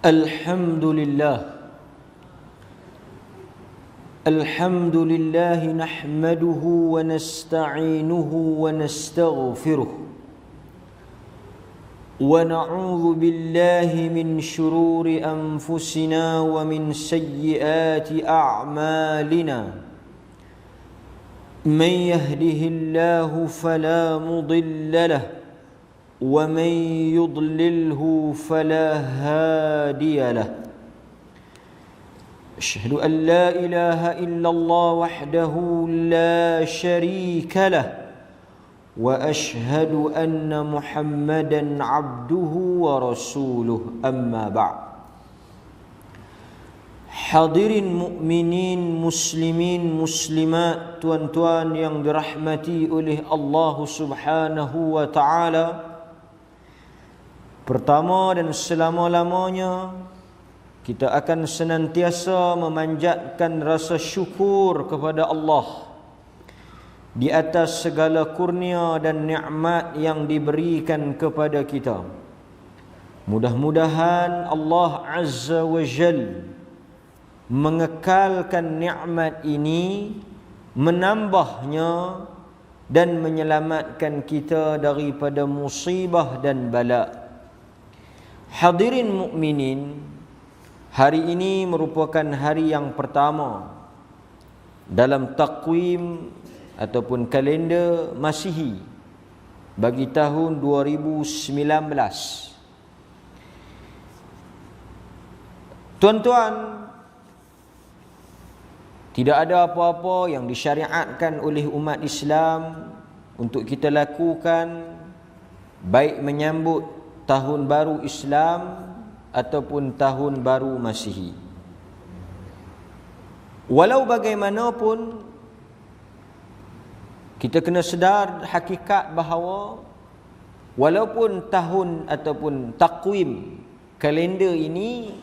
الحمد لله نحمده ونستعينه ونستغفره ونعوذ بالله من شرور أنفسنا ومن سيئات أعمالنا من يهده الله فلا مضل له ومن يضلله فلا هادي له أشهد أن لا إله إلا الله وحده لا شريك له وأشهد أن محمدا عبده ورسوله أما بعد. Hadirin mukminin, muslimin, muslimat, tuan-tuan yang dirahmati oleh Allah Subhanahu wa taala. Pertama dan selama-lamanya kita akan senantiasa memanjatkan rasa syukur kepada Allah di atas segala kurnia dan nikmat yang diberikan kepada kita. Mudah-mudahan Allah Azza wa Jalla mengekalkan nikmat ini, menambahnya dan menyelamatkan kita daripada musibah dan bala. Hadirin mukminin, hari ini merupakan hari yang pertama dalam takwim ataupun kalender Masihi bagi tahun 2019. Tuan-tuan, tidak ada apa-apa yang disyariatkan oleh umat Islam untuk kita lakukan, baik menyambut tahun baru Islam ataupun tahun baru Masihi. Walau bagaimanapun, kita kena sedar hakikat bahawa walaupun tahun ataupun takwim kalender ini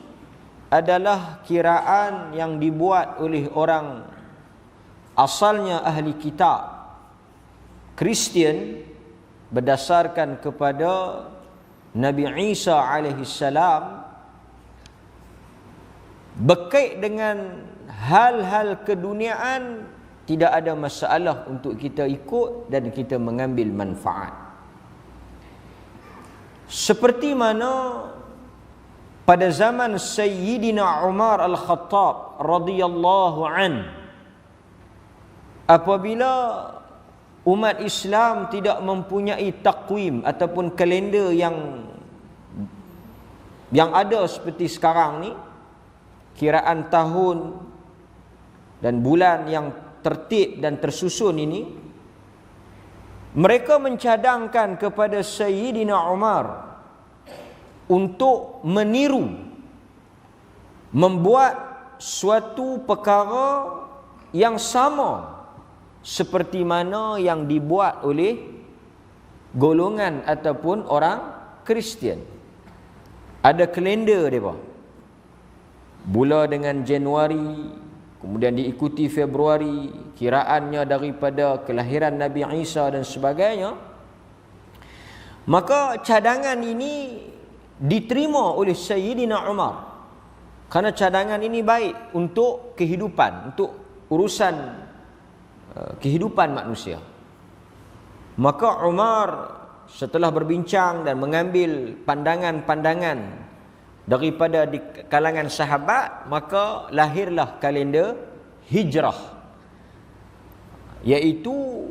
adalah kiraan yang dibuat oleh orang asalnya ahli kitab Kristian berdasarkan kepada Nabi Isa alaihi salam, berkait dengan hal-hal keduniaan, tidak ada masalah untuk kita ikut dan kita mengambil manfaat. Seperti mana pada zaman Sayyidina Umar Al-Khattab radhiyallahu an, apabila umat Islam tidak mempunyai takwim ataupun kalender yang ada seperti sekarang ni, kiraan tahun dan bulan yang tertib dan tersusun ini, mereka mencadangkan kepada Sayyidina Umar untuk meniru, membuat suatu perkara yang sama seperti mana yang dibuat oleh golongan ataupun orang Kristian. Ada kalender mereka, mula dengan Januari, kemudian diikuti Februari, kiraannya daripada kelahiran Nabi Isa dan sebagainya. Maka cadangan ini diterima oleh Sayyidina Umar kerana cadangan ini baik untuk kehidupan, untuk urusan kehidupan manusia. Maka Umar setelah berbincang dan mengambil pandangan-pandangan daripada di kalangan sahabat, maka lahirlah kalender Hijrah, iaitu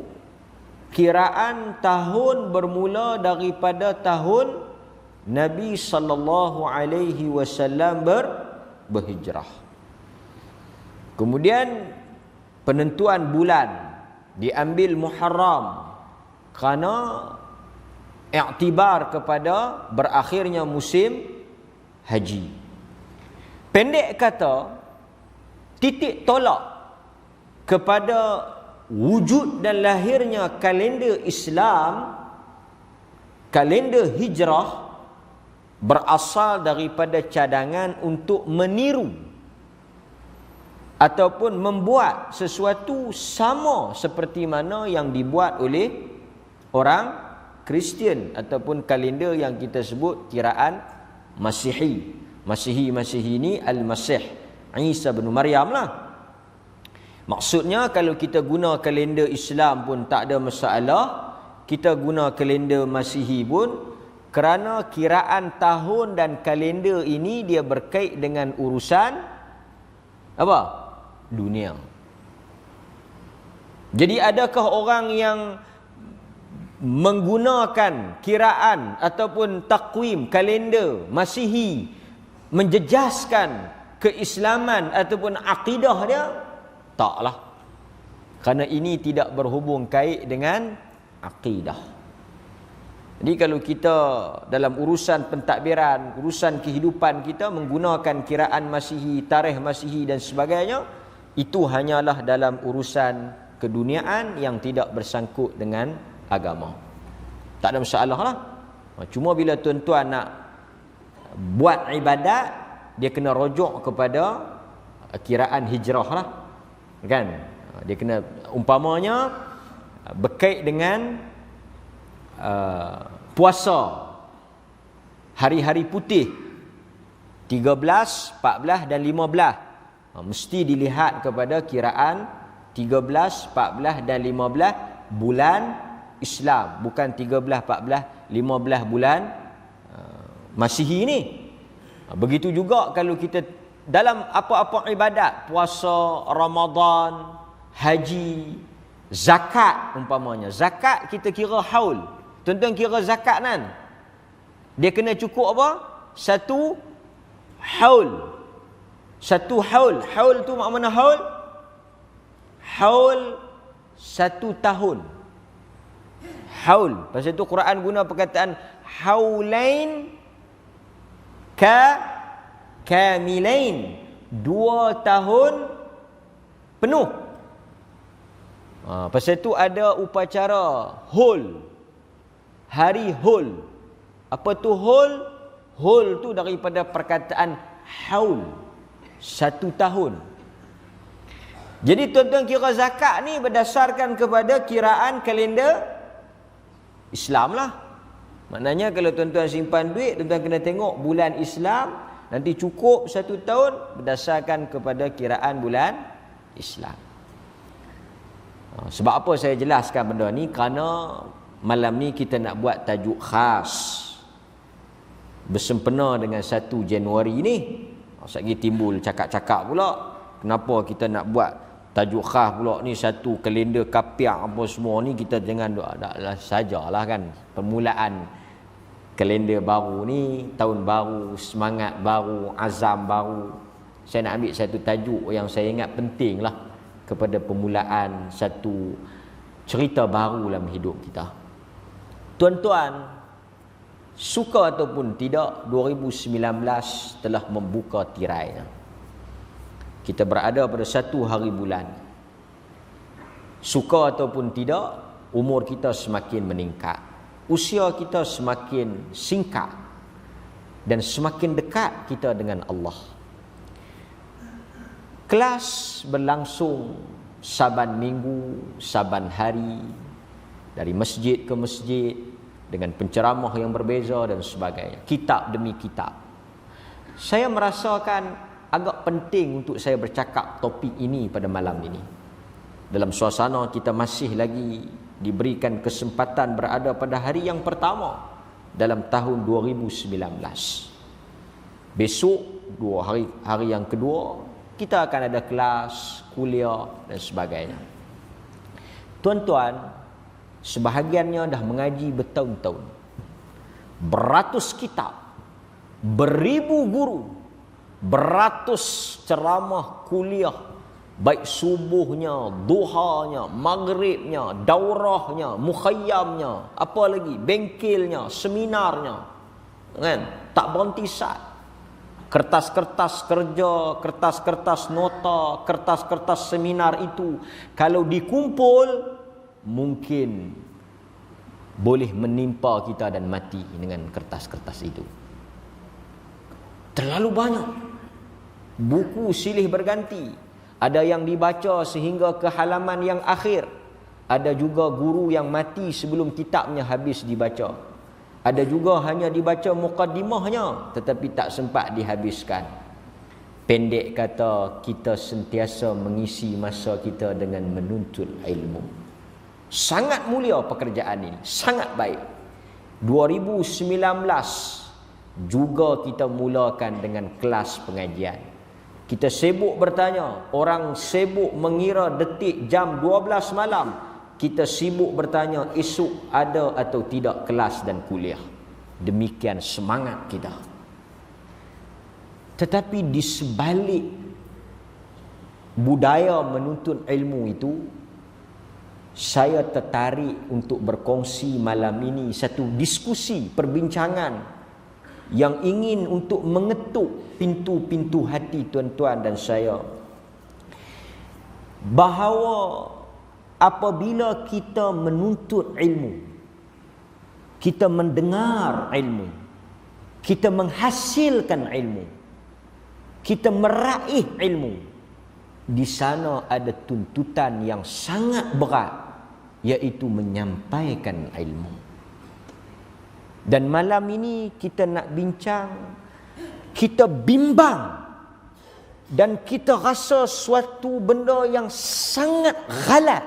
kiraan tahun bermula daripada tahun Nabi sallallahu alaihi wasallam berhijrah. Kemudian penentuan bulan diambil Muharram kerana iktibar kepada berakhirnya musim haji. Pendek kata, titik tolak kepada wujud dan lahirnya kalender Islam, kalender hijrah, berasal daripada cadangan untuk meniru ataupun membuat sesuatu sama seperti mana yang dibuat oleh orang Kristian ataupun kalender yang kita sebut kiraan Masihi. Masihi ni Al-Masih Isa bin Maryam lah. Maksudnya kalau kita guna kalender Islam pun tak ada masalah, kita guna kalender Masihi pun, kerana kiraan tahun dan kalender ini dia berkait dengan urusan apa? Dunia. Jadi adakah orang yang menggunakan kiraan ataupun takwim kalender Masihi menjejaskan keislaman ataupun akidah dia? Taklah. Kerana ini tidak berhubung kait dengan akidah. Jadi kalau kita dalam urusan pentadbiran, urusan kehidupan kita menggunakan kiraan Masihi, tarikh Masihi dan sebagainya, itu hanyalah dalam urusan keduniaan yang tidak bersangkut dengan agama. Tak ada masalah lah. Cuma bila tuan-tuan nak buat ibadat, dia kena rujuk kepada kiraan hijrah lah. Kan? Dia kena, umpamanya berkait dengan puasa hari-hari putih 13, 14 dan 15. Mesti dilihat kepada kiraan 13, 14 dan 15 bulan Islam, bukan 13, 14, 15 bulan Masihi ni. Begitu juga kalau kita dalam apa-apa ibadat, puasa, Ramadan, haji, zakat umpamanya. Zakat kita kira haul. Tuan-tuan kira zakat kan? Dia kena cukup apa? Satu haul. Satu haul. Haul tu makna haul? Haul 1 tahun. Haul. Pasal tu Quran guna perkataan haulain kamilain, 2 tahun penuh. Pasal tu ada upacara hul, hari hul. Apa tu hul? Hul tu daripada perkataan haul, 1 tahun. Jadi tuan-tuan kira zakat ni berdasarkan kepada kiraan kalender Islam lah. Maknanya kalau tuan-tuan simpan duit, tuan-tuan kena tengok bulan Islam, nanti cukup 1 tahun berdasarkan kepada kiraan bulan Islam. Sebab apa saya jelaskan benda ni? Kerana malam ni kita nak buat tajuk khas bersempena dengan 1 Januari ni. Sekali timbul cakap-cakap pula, kenapa kita nak buat tajuk khas pula ni, 1 kalender kapiak apa semua ni. Kita jangan sajalah kan, permulaan kalender baru ni, tahun baru, semangat baru, azam baru. Saya nak ambil 1 tajuk yang saya ingat penting lah kepada permulaan 1 cerita baru dalam hidup kita. Tuan-tuan, suka ataupun tidak, 2019 telah membuka tirainya. Kita berada pada 1 hari bulan. Suka ataupun tidak, umur kita semakin meningkat. Usia kita semakin singkat dan semakin dekat kita dengan Allah. Kelas berlangsung saban minggu, saban hari, dari masjid ke masjid, dengan penceramah yang berbeza dan sebagainya. Kitab demi kitab. Saya merasakan agak penting untuk saya bercakap topik ini pada malam ini. Dalam suasana kita masih lagi diberikan kesempatan berada pada hari yang pertama dalam tahun 2019. Besok, 2 hari yang kedua, kita akan ada kelas, kuliah dan sebagainya. Tuan-tuan, sebahagiannya dah mengaji bertahun-tahun, beratus kitab, beribu guru, beratus ceramah kuliah, baik subuhnya, duhanya, maghribnya, daurahnya, mukhayyamnya, apa lagi, bengkelnya, seminarnya, kan? Tak berhenti sat. Kertas-kertas kerja, kertas-kertas nota, kertas-kertas seminar itu kalau dikumpul mungkin boleh menimpa kita dan mati dengan kertas-kertas itu. Terlalu banyak. Buku silih berganti. Ada yang dibaca sehingga ke halaman yang akhir. Ada juga guru yang mati sebelum kitabnya habis dibaca. Ada juga hanya dibaca muqaddimahnya tetapi tak sempat dihabiskan. Pendek kata, kita sentiasa mengisi masa kita dengan menuntut ilmu. Sangat mulia pekerjaan ini, sangat baik. 2019 juga kita mulakan dengan kelas pengajian. Kita sibuk bertanya, orang sibuk mengira detik jam 12 malam. Kita sibuk bertanya esok ada atau tidak kelas dan kuliah. Demikian semangat kita. Tetapi di sebalik budaya menuntut ilmu itu, saya tertarik untuk berkongsi malam ini satu diskusi, perbincangan yang ingin untuk mengetuk pintu-pintu hati tuan-tuan dan saya, bahawa apabila kita menuntut ilmu, kita mendengar ilmu, kita menghasilkan ilmu, kita meraih ilmu, di sana ada tuntutan yang sangat berat, iaitu menyampaikan ilmu. Dan malam ini kita nak bincang, kita bimbang dan kita rasa suatu benda yang sangat ghalat,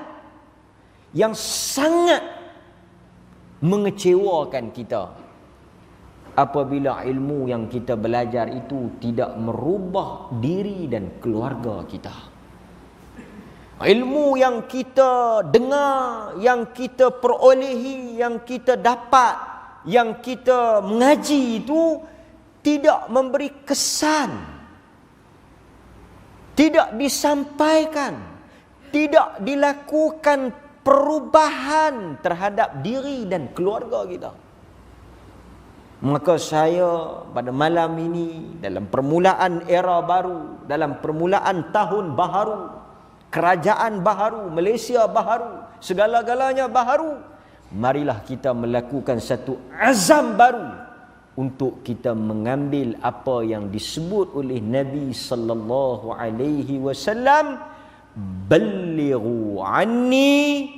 yang sangat mengecewakan kita apabila ilmu yang kita belajar itu tidak merubah diri dan keluarga kita. Ilmu yang kita dengar, yang kita perolehi, yang kita dapat, yang kita mengaji itu tidak memberi kesan, tidak disampaikan, tidak dilakukan perubahan terhadap diri dan keluarga kita. Maka saya pada malam ini, dalam permulaan era baru, dalam permulaan tahun baharu, kerajaan baharu, Malaysia baharu, segala-galanya baharu, marilah kita melakukan satu azam baru untuk kita mengambil apa yang disebut oleh Nabi sallallahu alaihi wasallam, ballighu anni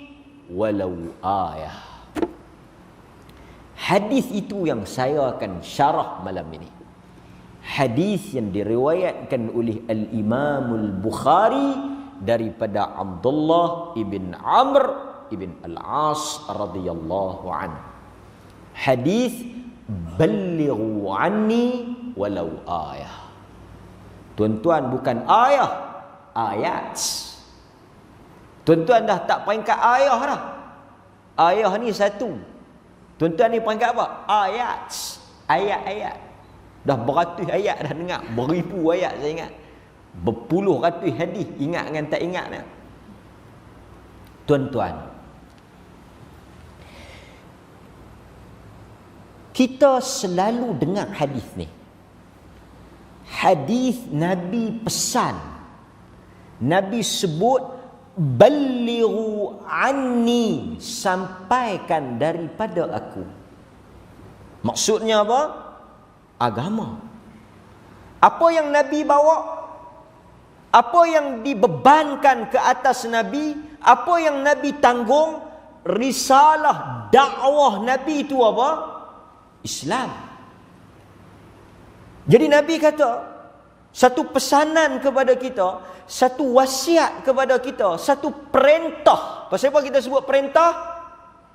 walau ayah. Hadis itu yang saya akan syarah malam ini. Hadis yang diriwayatkan oleh Al-Imam Al-Bukhari daripada Abdullah ibn Amr ibn Al-As radhiyallahu anhu. Hadis ballighu anni walau ayah. Tuan-tuan, bukan ayah, ayat. Tuan-tuan dah tak peringkat ayah dah. Ayah ni satu. Tuan-tuan ni peringkat apa? Ayat. Ayat-ayat. Dah beratus ayat dah dengar. Beribu ayat saya ingat. Berpuluh ratus hadis. Ingat dengan tak ingat ni. Tuan-tuan, kita selalu dengar hadis ni. Hadis Nabi pesan. Nabi sebut, ballighu anni, sampaikan daripada aku. Maksudnya apa? Agama. Apa yang Nabi bawa, apa yang dibebankan ke atas Nabi, apa yang Nabi tanggung, risalah dakwah Nabi itu apa? Islam. Jadi Nabi kata, satu pesanan kepada kita, satu wasiat kepada kita, satu perintah. Pasal apa kita sebut perintah?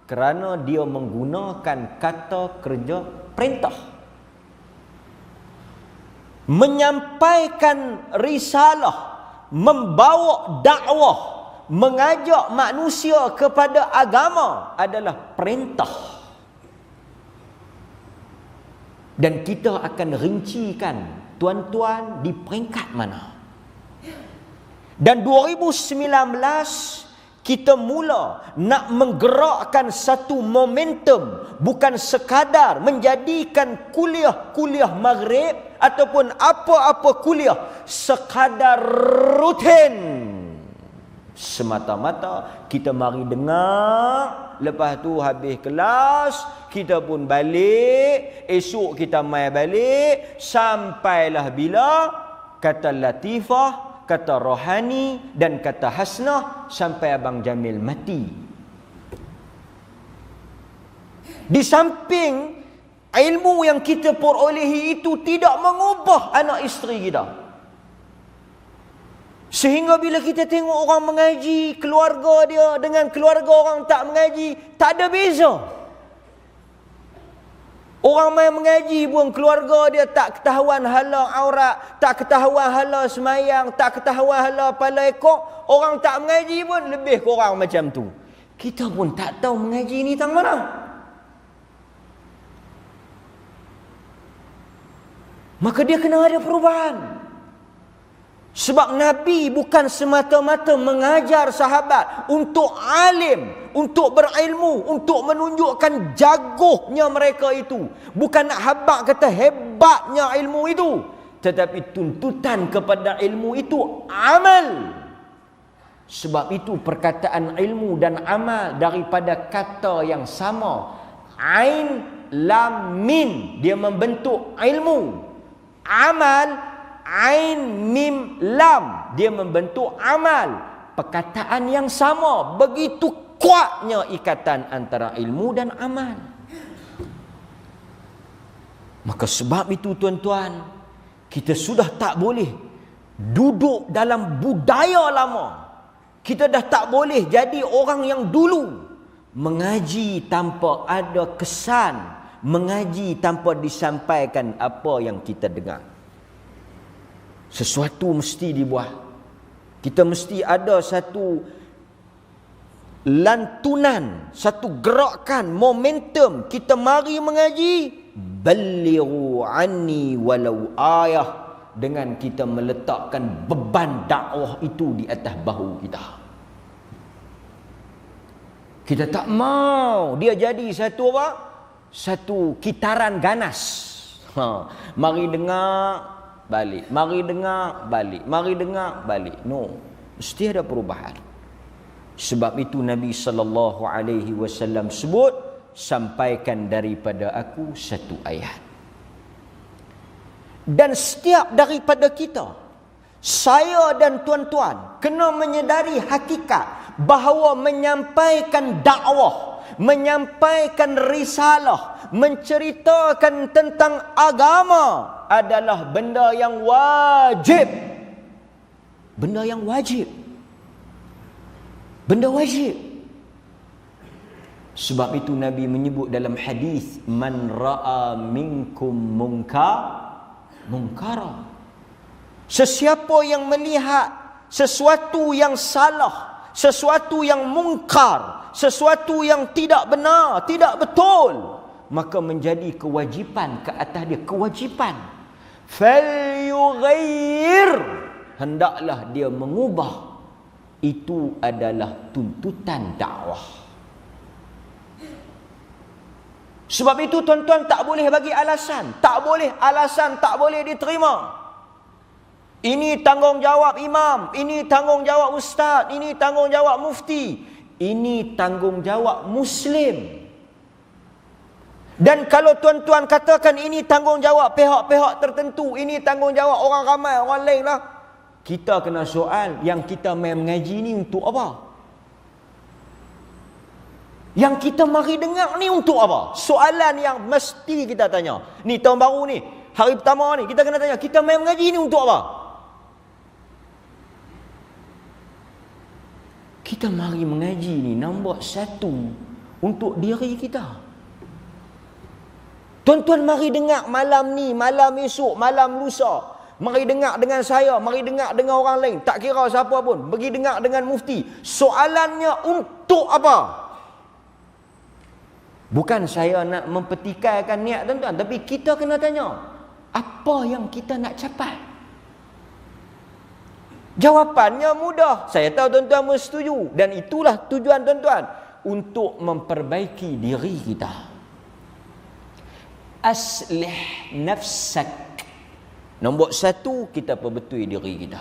Kerana dia menggunakan kata kerja perintah. Menyampaikan risalah, membawa dakwah, mengajak manusia kepada agama adalah perintah. Dan kita akan rincikan, tuan-tuan, di peringkat mana. Dan 2019 kita mula nak menggerakkan satu momentum, bukan sekadar menjadikan kuliah-kuliah maghrib ataupun apa-apa kuliah sekadar rutin. Semata-mata kita mari dengar, lepas tu habis kelas kita pun balik, esok kita mai balik, sampailah bila kata latifah, kata rohani dan kata hasnah sampai Abang Jamil mati. Di samping ilmu yang kita perolehi itu tidak mengubah anak isteri kita. Sehingga bila kita tengok orang mengaji, keluarga dia dengan keluarga orang tak mengaji, tak ada beza. Orang main mengaji pun keluarga dia tak ketahuan hala aurat, tak ketahuan hala semayang, tak ketahuan hala pala ekor. Orang tak mengaji pun lebih kurang macam tu. Kita pun tak tahu mengaji ni tang mana. Maka dia kena ada perubahan. Sebab Nabi bukan semata-mata mengajar sahabat untuk alim, untuk berilmu, untuk menunjukkan jagohnya mereka itu. Bukan nak habaq kata hebatnya ilmu itu. Tetapi tuntutan kepada ilmu itu amal. Sebab itu perkataan ilmu dan amal daripada kata yang sama. Ain, lam, min. Dia membentuk ilmu. Amal, Ain, mim, lam. Dia membentuk amal. Perkataan yang sama. Begitu kuatnya ikatan antara ilmu dan amal. Maka sebab itu tuan-tuan, kita sudah tak boleh duduk dalam budaya lama. Kita dah tak boleh jadi orang yang dulu mengaji tanpa ada kesan, mengaji tanpa disampaikan apa yang kita dengar. Sesuatu mesti dibuat. Kita mesti ada satu lantunan, satu gerakan, momentum. Kita mari mengaji, balighu anni walau ayah, dengan kita meletakkan beban dakwah itu di atas bahu kita. Kita tak mau dia jadi satu apa? Satu kitaran ganas. Mari dengar, balik. Mari dengar, balik. Mari dengar, balik. No. Mesti ada perubahan. Sebab itu Nabi SAW sebut, sampaikan daripada aku satu ayat. Dan setiap daripada kita, saya dan tuan-tuan, kena menyedari hakikat bahawa menyampaikan dakwah, menyampaikan risalah, menceritakan tentang agama adalah benda yang wajib. Benda yang wajib. Benda wajib. Sebab itu Nabi menyebut dalam hadis, man ra'a minkum munkara. Sesiapa yang melihat sesuatu yang salah, sesuatu yang mungkar, sesuatu yang tidak benar, tidak betul, maka menjadi kewajipan ke atas dia, kewajipan. Falyughayyir, hendaklah dia mengubah. Itu adalah tuntutan dakwah. Sebab itu tuan-tuan tak boleh bagi alasan. Tak boleh alasan, tak boleh diterima. Ini tanggungjawab imam, ini tanggungjawab ustaz, ini tanggungjawab mufti, ini tanggungjawab muslim. Dan kalau tuan-tuan katakan ini tanggungjawab pihak-pihak tertentu, ini tanggungjawab orang ramai, orang lain lah, kita kena soal, yang kita main mengaji ni untuk apa? Yang kita mari dengar ni untuk apa? Soalan yang mesti kita tanya. Ni tahun baru ni, hari pertama ni, kita kena tanya, kita main mengaji ni untuk apa? Kita mari mengaji ni nombor satu untuk diri kita. Tuan-tuan mari dengar malam ni, malam esok, malam lusa. Mari dengar dengan saya, mari dengar dengan orang lain. Tak kira siapa pun. Pergi dengar dengan mufti. Soalannya untuk apa? Bukan saya nak mempertikaikan niat tuan-tuan. Tapi kita kena tanya, apa yang kita nak capai? Jawapannya mudah. Saya tahu tuan-tuan bersetuju. Dan itulah tujuan tuan-tuan. Untuk memperbaiki diri kita. Aslih nafsak. Nombor satu, kita perbetul diri kita.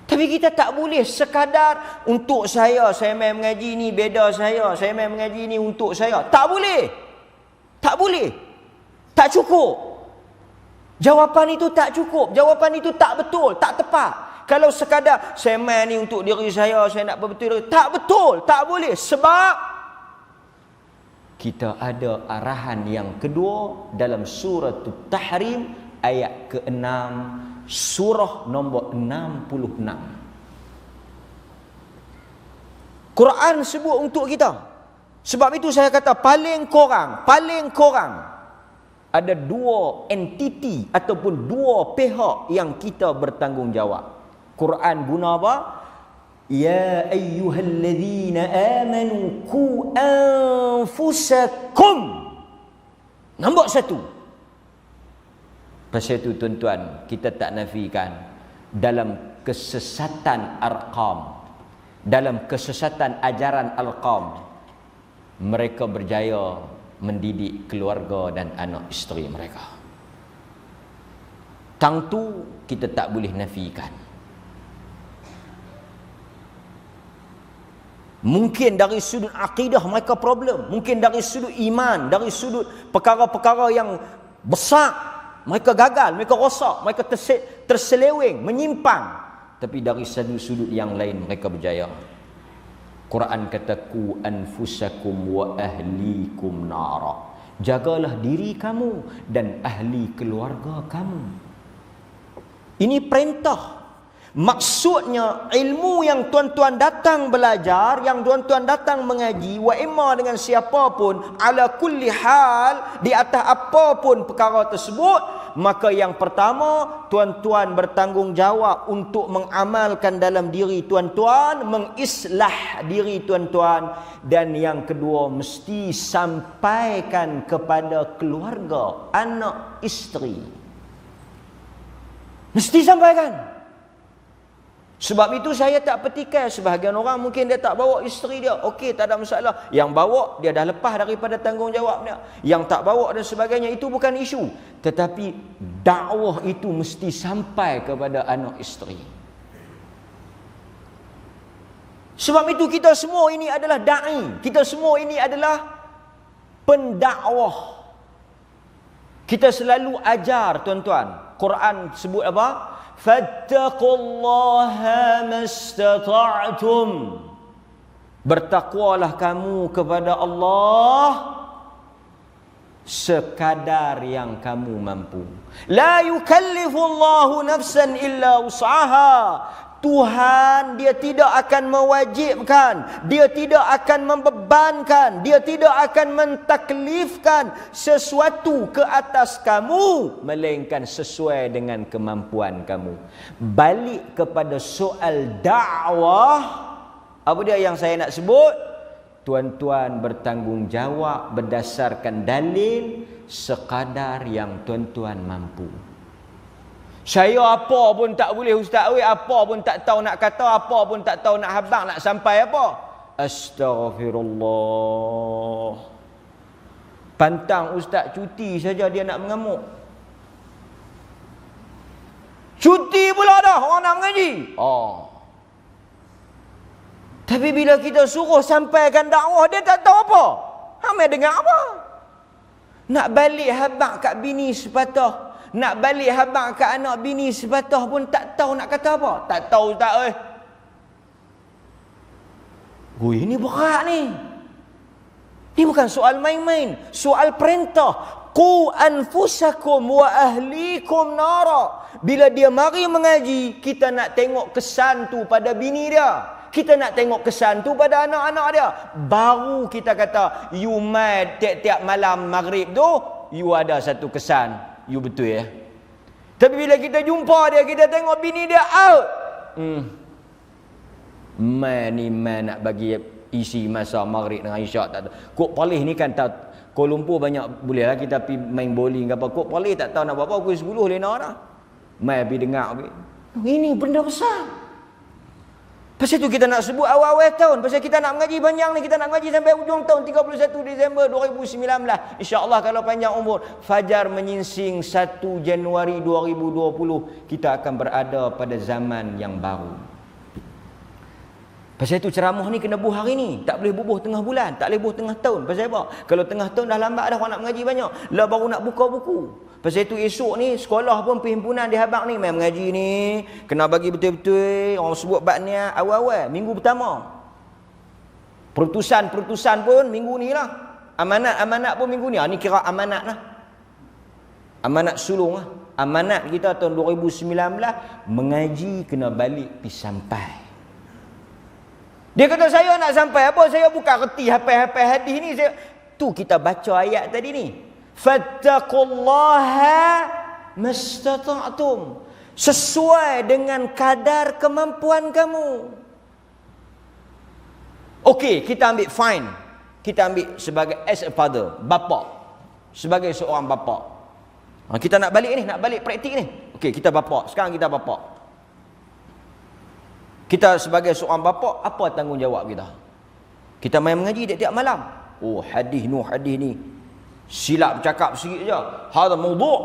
Tapi kita tak boleh sekadar untuk saya main mengaji ni beda saya main mengaji ni untuk saya. Tak boleh. Tak boleh. Tak cukup. Jawapan itu tak cukup. Jawapan itu tak betul, tak tepat. Kalau sekadar saya main ni untuk diri saya nak perbetul diri, tak betul, tak boleh. Sebab kita ada arahan yang kedua dalam surah At-Tahrim ayat ke-6, surah nombor 66. Quran sebut untuk kita. Sebab itu saya kata paling kurang ada dua entiti ataupun dua pihak yang kita bertanggungjawab. Quran guna apa? Ya ayyuhalladzina amanu qu anfusakum. Nombor satu. Pasal itu tuan-tuan, kita tak nafikan dalam kesesatan arqam, dalam kesesatan ajaran al-qam, mereka berjaya mendidik keluarga dan anak isteri mereka. Tang tu kita tak boleh nafikan. Mungkin dari sudut akidah mereka problem, mungkin dari sudut iman, dari sudut perkara-perkara yang besar mereka gagal, mereka rosak, mereka terseleweng, menyimpang. Tapi dari sudut yang lain mereka berjaya. Quran kata ku anfusakum wa ahlikum nara. Jagalah diri kamu dan ahli keluarga kamu. Ini perintah. Maksudnya ilmu yang tuan-tuan datang belajar, yang tuan-tuan datang mengaji, wa imma dengan siapa pun, ala kulli hal, di atas apa pun perkara tersebut, maka yang pertama tuan-tuan bertanggungjawab untuk mengamalkan dalam diri tuan-tuan, mengislah diri tuan-tuan, dan yang kedua mesti sampaikan kepada keluarga, anak, isteri. Mesti sampaikan. Sebab itu saya tak petikai. Sebahagian orang mungkin dia tak bawa isteri dia. Okey, tak ada masalah. Yang bawa, dia dah lepas daripada tanggungjawab dia. Yang tak bawa dan sebagainya, itu bukan isu. Tetapi dakwah itu mesti sampai kepada anak isteri. Sebab itu kita semua ini adalah da'i. Kita semua ini adalah pendakwah. Kita selalu ajar tuan-tuan. Quran sebut apa? Fattaqullaha mastata'tum. Bertakwalah kamu kepada Allah sekadar yang kamu mampu. La yukallifullahu nafsan illa wus'aha. Tuhan dia tidak akan mewajibkan, dia tidak akan membebankan, dia tidak akan mentaklifkan sesuatu ke atas kamu melainkan sesuai dengan kemampuan kamu. Balik kepada soal dakwah, apa dia yang saya nak sebut? Tuan-tuan bertanggungjawab berdasarkan dalil sekadar yang tuan-tuan mampu. Saya apa pun tak boleh Ustaz, apa pun tak tahu nak kata, apa pun tak tahu nak habang, nak sampai apa? Astaghfirullah. Pantang Ustaz cuti saja dia nak mengamuk. Cuti pula dah orang nak mengaji. Tapi bila kita suruh sampaikan dakwah, dia tak tahu apa. Hamil dengar apa? Nak balik habang kat bini sepatah, nak balik habang ke anak bini sepatah pun tak tahu nak kata apa. Tak tahu Ustaz ini berat ni. Ini bukan soal main-main, soal perintah. Qu anfusakum wa ahlikum nara. Bila dia mari mengaji, kita nak tengok kesan tu pada bini dia, kita nak tengok kesan tu pada anak-anak dia. Baru kita kata, you mai tiap-tiap malam maghrib tu, you ada satu kesan. You betul ya. Tapi bila kita jumpa dia, kita tengok bini dia out. Man nak bagi isi masa maghrib dengan isyak tak tahu. Kok palih ni kan tak, Kuala Lumpur banyak boleh lah kita pergi main bowling ke apa. Kok palih tak tahu nak buat apa, pukul 10 lena dah. Mai pergi dengar. Ini benda besar. Pasal tu kita nak sebut awal-awal tahun. Pasal kita nak mengaji panjang ni. Kita nak mengaji sampai ujung tahun 31 Disember 2019. InsyaAllah kalau panjang umur. Fajar menyingsing 1 Januari 2020. Kita akan berada pada zaman yang baru. Pasal itu ceramah ni kena buh hari ni. Tak boleh bubuh tengah bulan. Tak boleh bubuh tengah tahun. Pasal apa? Kalau tengah tahun dah lambat dah orang nak mengaji banyak. Lah baru nak buka buku. Pasal itu esok ni sekolah pun perhimpunan di Habang ni main mengaji ni. Kena bagi betul-betul. Orang sebut bab ni awal-awal. Minggu pertama. Perutusan pun minggu ni lah. Amanat pun minggu ni. Ni kira amanat lah. Amanat sulung lah. Amanat kita tahun 2019 mengaji kena balik pergi sampai. Dia kata saya nak sampai apa? Saya bukan reti hafal-hafal hadis ni. Tu kita baca ayat tadi ni. Fattaqullaha mastata'tum. Sesuai dengan kadar kemampuan kamu. Okey, kita ambil fine. Kita ambil sebagai as a father, bapa. Sebagai seorang bapa. Kita nak balik ni, nak balik praktik ni. Okey, kita bapa. Sekarang kita bapa. Kita sebagai seorang bapa, apa tanggungjawab kita? Kita main mengaji tiap-tiap malam. Oh, hadis ni. Silap bercakap sikit je. Hadha mawdu'.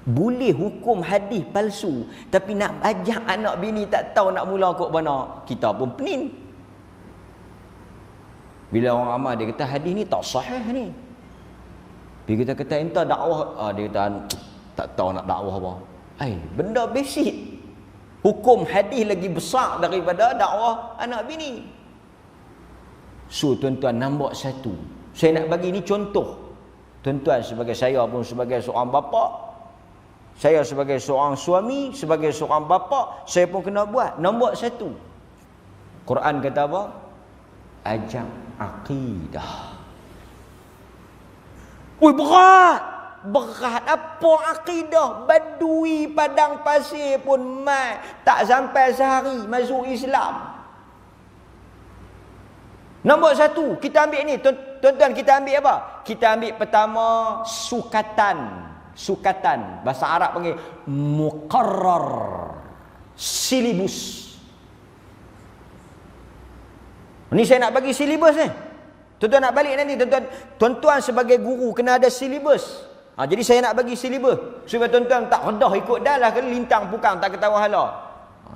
Boleh hukum hadis palsu, tapi nak ajak anak bini tak tahu nak mula kok mana, kita pun penin. Bila orang ramai dia kata hadis ni tak sahih ni. Bila kita kata entah dakwah, dia kata tak tahu nak dakwah apa. Benda basic. Hukum hadis lagi besar daripada dakwah anak bini. So tuan-tuan, nombor satu, saya nak bagi ni contoh. Tuan-tuan, sebagai saya pun sebagai seorang bapa, saya sebagai seorang suami, sebagai seorang bapa, saya pun kena buat. Nombor satu, Quran kata apa? Ajak akidah. Berat. Berat apa akidah? Badui padang pasir pun mai tak sampai sehari masuk Islam. Nombor satu, kita ambil ni. Tuan-tuan, kita ambil apa? Kita ambil pertama sukatan. Bahasa Arab panggil muqarrar. Silibus. Ni saya nak bagi silibus ni. Tuan-tuan nak balik nanti. Tuan-tuan sebagai guru kena ada silibus. Jadi saya nak bagi silibus supaya tuan-tuan tak redah ikut dah lah ke lintang pukang tak ketawa hala.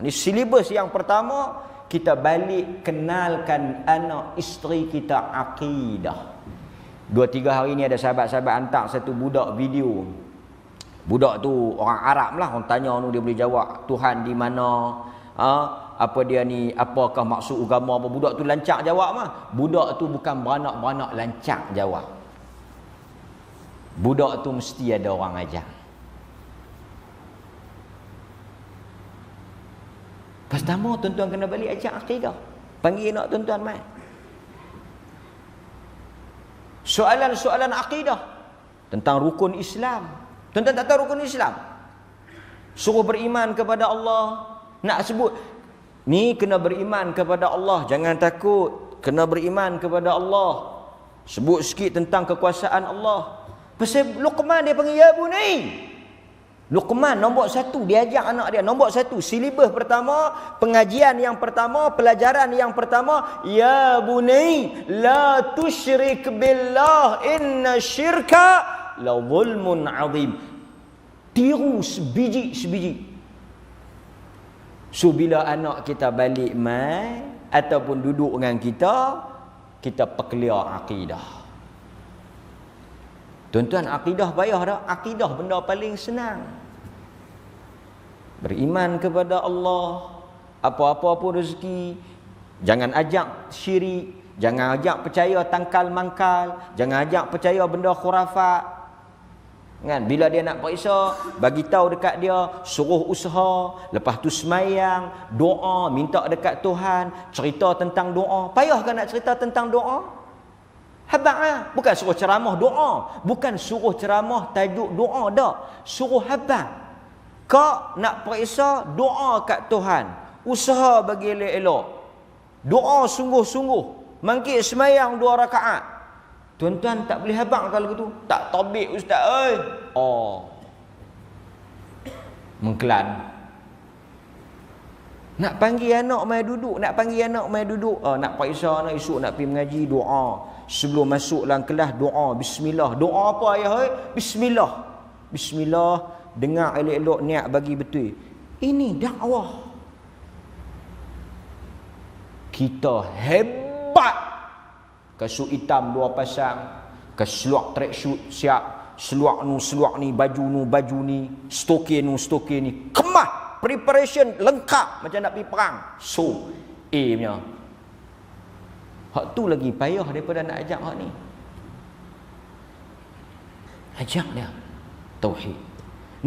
Ni silibus yang pertama, kita balik kenalkan anak isteri kita akidah. 2-3 hari ni ada sahabat-sahabat hantar satu budak video. Budak tu orang Arab lah, orang tanya tu dia boleh jawab Tuhan di mana, apa dia ni, apakah maksud agama apa. Budak tu lancak jawab mah. Budak tu bukan beranak-beranak lancak jawab. Budak tu mesti ada orang ajar. Pertama, tuan-tuan kena balik ajak akidah. Panggil nak tuan-tuan mai. Soalan-soalan akidah tentang rukun Islam. Tuan-tuan tak tahu rukun Islam? Suruh beriman kepada Allah. Nak sebut ni kena beriman kepada Allah, jangan takut. Kena beriman kepada Allah. Sebut sikit tentang kekuasaan Allah. Pasal Luqman dia panggil ya bunai. Luqman nombor satu, dia ajak anak dia. Nombor satu, silibus pertama, pengajian yang pertama, pelajaran yang pertama, ya bunai la tusyrik billah inna syirka la zulmun azim. Tiru sebiji-sebiji. So bila anak kita balik mai ataupun duduk dengan kita perclear akidah. Tuan-tuan, akidah payah dah. Akidah benda paling senang. Beriman kepada Allah, apa-apa pun rezeki. Jangan ajak syirik, jangan ajak percaya tangkal mangkal, jangan ajak percaya benda khurafat. Kan, bila dia nak periksa, bagi tahu dekat dia, suruh usaha, lepas tu semayang, doa, minta dekat Tuhan, cerita tentang doa. Payah kan nak cerita tentang doa? Habaq lah. Bukan suruh ceramah doa, bukan suruh ceramah tajuk doa dak, suruh habaq. Kau nak periksa, doa kat Tuhan, usaha bagi elok-elok, doa sungguh-sungguh, mangkit semayang 2 rakaat. Tuan-tuan tak boleh habaq kalau gitu. Tak tabik ustaz mengkelan. Nak panggil anak mai duduk, nak periksa anak esok nak pergi mengaji, doa. Sebelum masuk dalam kelas, doa bismillah. Doa apa ayah? Bismillah. Bismillah, dengar elok-elok, niat bagi betul. Ini dakwah. Kita hebat. Kasut hitam 2 pasang, keseluar tracksuit siap, seluar ni, baju ni, stokin ni, kemah, preparation lengkap macam nak pergi perang. So, A punya. Hak tu lagi payah daripada nak ajak hak ni. Ajak dia tauhid.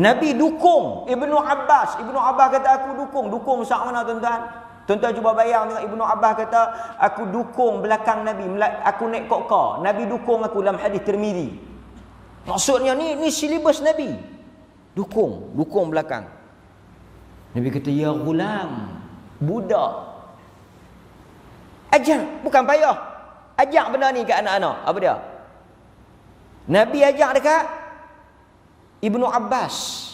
Nabi dukung Ibnu Abbas. Ibnu Abbas kata aku dukung. Dukung sak mana tuan-tuan? Tuan-tuan cuba bayang tengok, Ibnu Abbas kata aku dukung belakang Nabi, aku naik kokka. Nabi dukung aku dalam hadis Tirmizi. Maksudnya ni silibus Nabi. Dukung belakang. Nabi kata ya ghulam, budak. Ajak, bukan payah. Ajak benda ni ke anak-anak. Apa dia? Nabi ajak dekat Ibnu Abbas.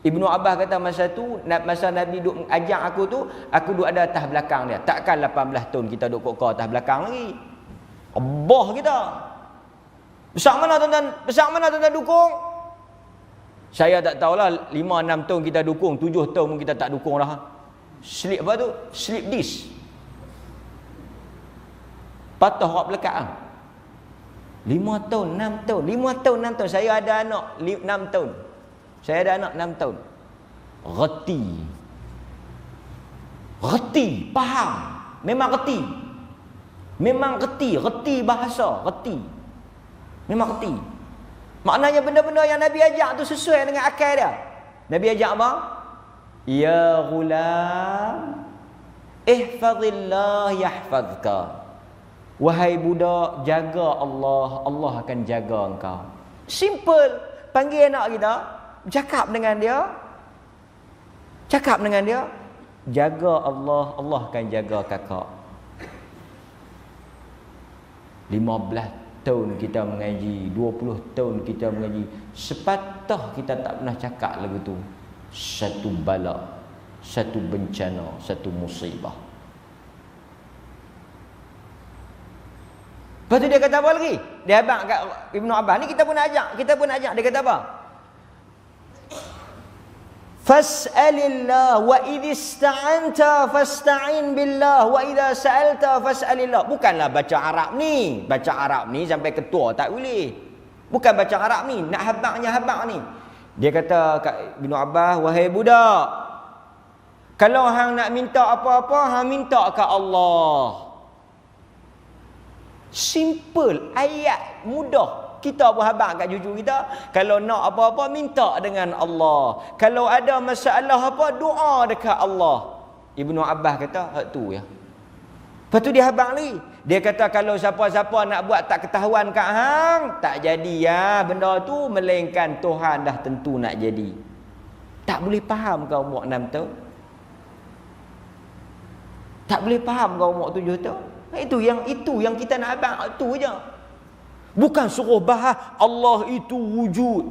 Ibnu Abbas kata masa Nabi duk ajak aku tu, aku duk ada atas belakang dia. Takkan 18 tahun kita duk kokor atas belakang lagi. Abah kita. Besar mana tuan-tuan dukung? Saya tak tahulah 5-6 tahun kita dukung, 7 tahun pun kita tak dukung dah. Slip apa tu? Slip disk. Patah hak pelekat ah. 5 tahun, 6 tahun. 5 tahun, 6 tahun. Saya ada anak 6 tahun. Saya ada anak 6 tahun. Reti, faham. Memang reti bahasa, reti. Memang reti. Maknanya benda-benda yang Nabi ajak tu sesuai dengan akal dia. Nabi ajak apa? Ya ghulam, ihfazillah yahfazka. Wahai budak, jaga Allah, Allah akan jaga engkau. Simple. Panggil anak kita, cakap dengan dia. Jaga Allah, Allah akan jaga kakak. 15 tahun kita mengaji, 20 tahun kita mengaji, sepatah kita tak pernah cakap lagu tu. Satu bala, satu bencana, satu musibah. Lepas tu dia kata apa lagi? Dia abang kat Ibnu Abbas ni, kita pun ajak. Dia kata apa? Fas'alillah wa idh ista'anta fasta'in billah wa idza sa'alta fas'alillah. Bukanlah baca Arab ni. Baca Arab ni sampai ketua tak boleh. Bukan baca Arab ni, nak habaqnya habaq ni. Dia kata kat Ibnu Abbas, wahai budak, kalau hang nak minta apa-apa, hang minta kat Allah. Simple, ayat mudah. Kita pun habaq kat cucu kita, kalau nak apa-apa minta dengan Allah. Kalau ada masalah apa, doa dekat Allah. Ibnu Abbas kata hak tu ya. Lepas tu dia habaq lagi. Dia kata kalau siapa-siapa nak buat tak ketahuan kat hang, tak jadi ya benda tu, melainkan Tuhan dah tentu nak jadi. Tak boleh faham kau umur 6 tahun. Tak boleh faham kau umur 7 tahun. Itu yang kita nak abang, itu je. Bukan suruh bahas Allah itu wujud.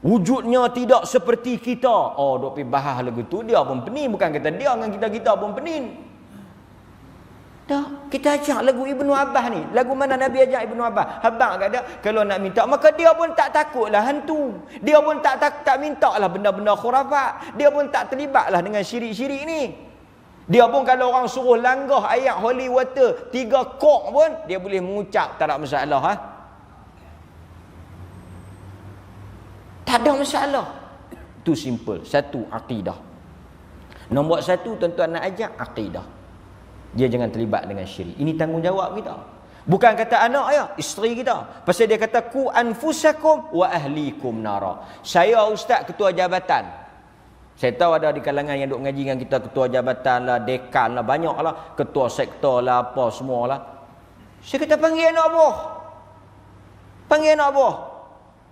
Wujudnya tidak seperti kita. Oh, dok pergi bahas lagu tu, dia pun pening. Bukan kata dia dengan kita pun pening. Dah, kita ajak lagu Ibnu Abbas ni. Lagu mana Nabi ajak Ibnu Abbas? Habang kat dia, kalau nak minta, maka dia pun tak takutlah hantu. Dia pun tak minta lah benda-benda khurafat. Dia pun tak terlibatlah dengan syirik-syirik ni. Dia pun kalau orang suruh langgah ayat holy water 3 kok pun dia boleh mengucap, tak ada masalah ha? Tak ada masalah. Itu simple. Satu, akidah. Nombor 1, tuan-tuan nak ajak akidah. Dia jangan terlibat dengan syirik. Ini tanggungjawab kita. Bukan kata anak ya, isteri kita. Pasal dia kata ku anfusakum wa ahlikum nara. Saya ustaz ketua jabatan. Saya tahu ada di kalangan yang duk ngaji dengan kita, ketua jabatan lah, dekan lah, banyak lah, ketua sektor lah, apa semua lah. Saya kata panggil anak buah.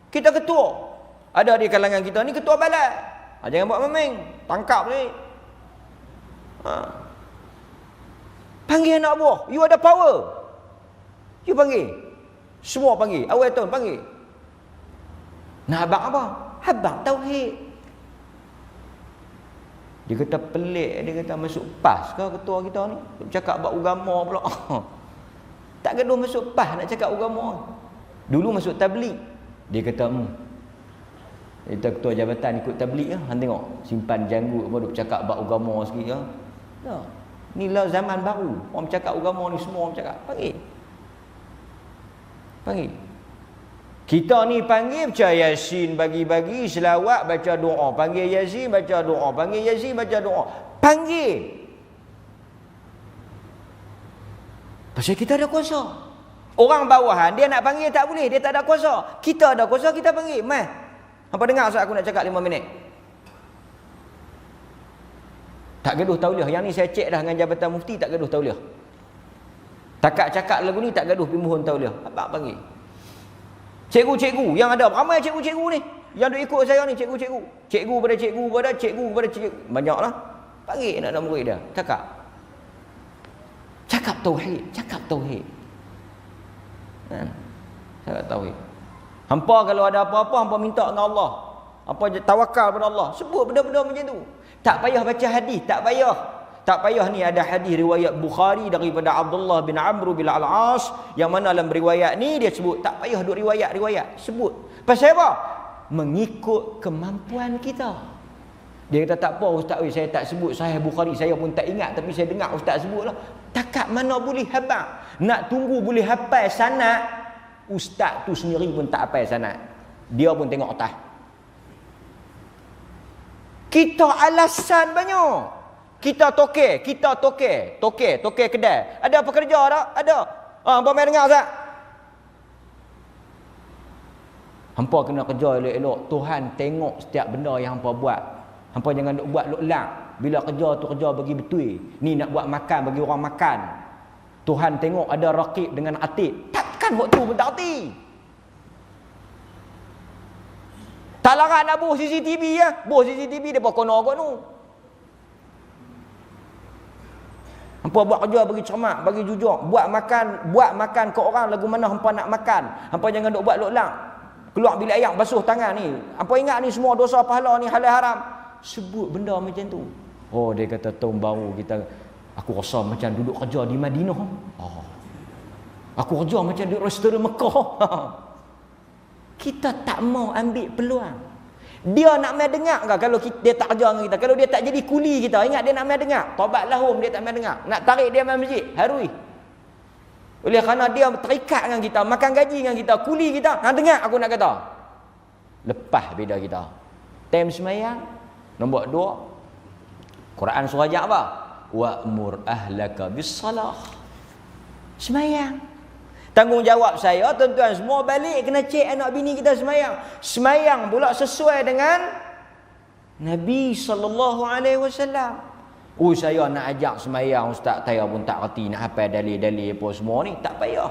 Kita ketua. Ada di kalangan kita ni ketua balai. Jangan buat memeng, tangkap ni. Panggil anak buah. You ada power. You panggil. Semua panggil. Awal tahun panggil. Nak habaq apa? Habaq tauhid. Dia kata pelik, dia kata masuk PAS ke ketua kita ni? Cakap bab agama pula. Tak gaduh masuk PAS nak cakap agama. Dulu masuk tabligh. Dia kata kita ketua jabatan ikut tabligh hang tengok simpan janggut apa duk cakap bab agama sikit ya. Ya. Inilah zaman baru. Orang cakap agama ni semua orang cakap. Panggil. Kita ni panggil baca Yasin, bagi-bagi selawat, baca doa. Panggil Yasin, baca doa. Panggil Yasin, baca doa. Panggil. Pasal kita ada kuasa. Orang bawahan dia nak panggil tak boleh, dia tak ada kuasa. Kita ada kuasa, kita panggil. Mai. Hampa dengar Ustaz aku nak cakap 5 minit. Tak gaduh tauliah. Yang ni saya cek dah dengan Jabatan Mufti, tak gaduh tauliah. Takat cakap lagu ni tak gaduh pergi mohon tauliah. Abang panggil. Cikgu-cikgu yang ada, ramai cikgu-cikgu ni. Yang duk ikut saya ni cikgu-cikgu. Cikgu pada cikgu pada cikgu pada cikgu. Banyaklah. Panggil anak-anak murid dia. Cakap. Cakap tauhid, cakap tauhid. Kan? Cakap tauhid. Hampa kalau ada apa-apa hampa minta dengan Allah. Hampa tawakal pada Allah. Sebut benda-benda macam tu. Tak payah baca hadis, tak payah. Tak payah ni ada hadis riwayat Bukhari daripada Abdullah bin Amr bin Al-As yang mana dalam riwayat ni dia sebut tak payah duk riwayat-riwayat, sebut. Pasal apa? Mengikut kemampuan kita. Dia kata tak apa ustaz, saya tak sebut Sahih Bukhari, saya pun tak ingat tapi saya dengar ustaz sebutlah. Takat mana boleh hafal. Nak tunggu boleh hafal sanad, ustaz tu sendiri pun tak hafal sanad. Dia pun tengok atas. Kita alasan banyak. Kita toke kedai. Ada pekerja tak? Ada. Hampa mai dengar tak? Hampa kena kerja elok-elok. Tuhan tengok setiap benda yang hampa buat. Hampa jangan duk buat lok-lak. Bila kerja tu kerja bagi betul. Ni nak buat makan bagi orang makan. Tuhan tengok ada raqib dengan atid. Takkan waktu pun tak erti. Tak larang nak buh CCTV ya. Buh CCTV depa kono-kono. Hampa buat kerja bagi cermat, bagi jujur, buat makan ke orang lagu mana hampa nak makan. Hampa jangan duk buat lok-lak. Keluar bilik air basuh tangan ni. Hampa ingat ni semua dosa pahala ni halal haram. Sebut benda macam tu. Oh dia kata tahun baru kita aku rasa macam duduk kerja di Madinah. Oh. Aku kerja macam di restoran Mekah. Kita tak mau ambil peluang. Dia nak mai dengar ke kalau dia tak kerja dengan kita? Kalau dia tak jadi kuli kita, ingat dia nak mai dengar. Taubat lahum dia tak mai dengar. Nak tarik dia mai masjid, harui. Oleh kerana dia terikat dengan kita, makan gaji dengan kita, kuli kita. Nak dengar aku nak kata. Lepas beda kita. Time semayang nombor 2. Quran surah apa? Wa'mur ahlaka bis-salah. Semayang. Tanggungjawab saya, tuan-tuan semua balik kena cek anak bini kita semayang. Semayang pula sesuai dengan Nabi SAW. Oh saya nak ajak semayang ustaz, saya pun tak reti nak hafal dalil-dalil apa semua ni. Tak payah.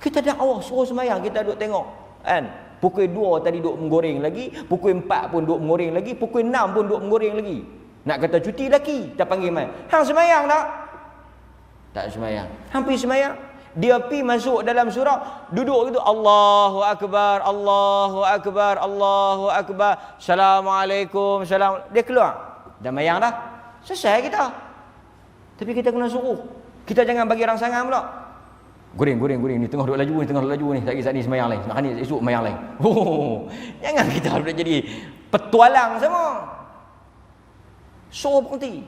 Kita dakwah suruh semayang, kita duduk tengok. Kan? Pukul 2 tadi duduk menggoreng lagi, pukul 4 pun duduk menggoreng lagi, pukul 6 pun duduk menggoreng lagi. Nak kata cuti lagi, kita panggil mai. Hang semayang tak? Tak semayang. Hampir semayang. Dia pi masuk dalam surau, duduk gitu, Allahu Akbar, Allahu Akbar, Allahu Akbar, Assalamualaikum, salam. Dia keluar. Dah mayang dah. Selesai kita. Tapi kita kena suruh. Kita jangan bagi rangsangan pula. Goreng ni tengah duduk laju ni, saat ni semayang lain. Nak ni esok semayang lain. Oh, jangan kita sudah jadi petualang semua. Suruh berhenti.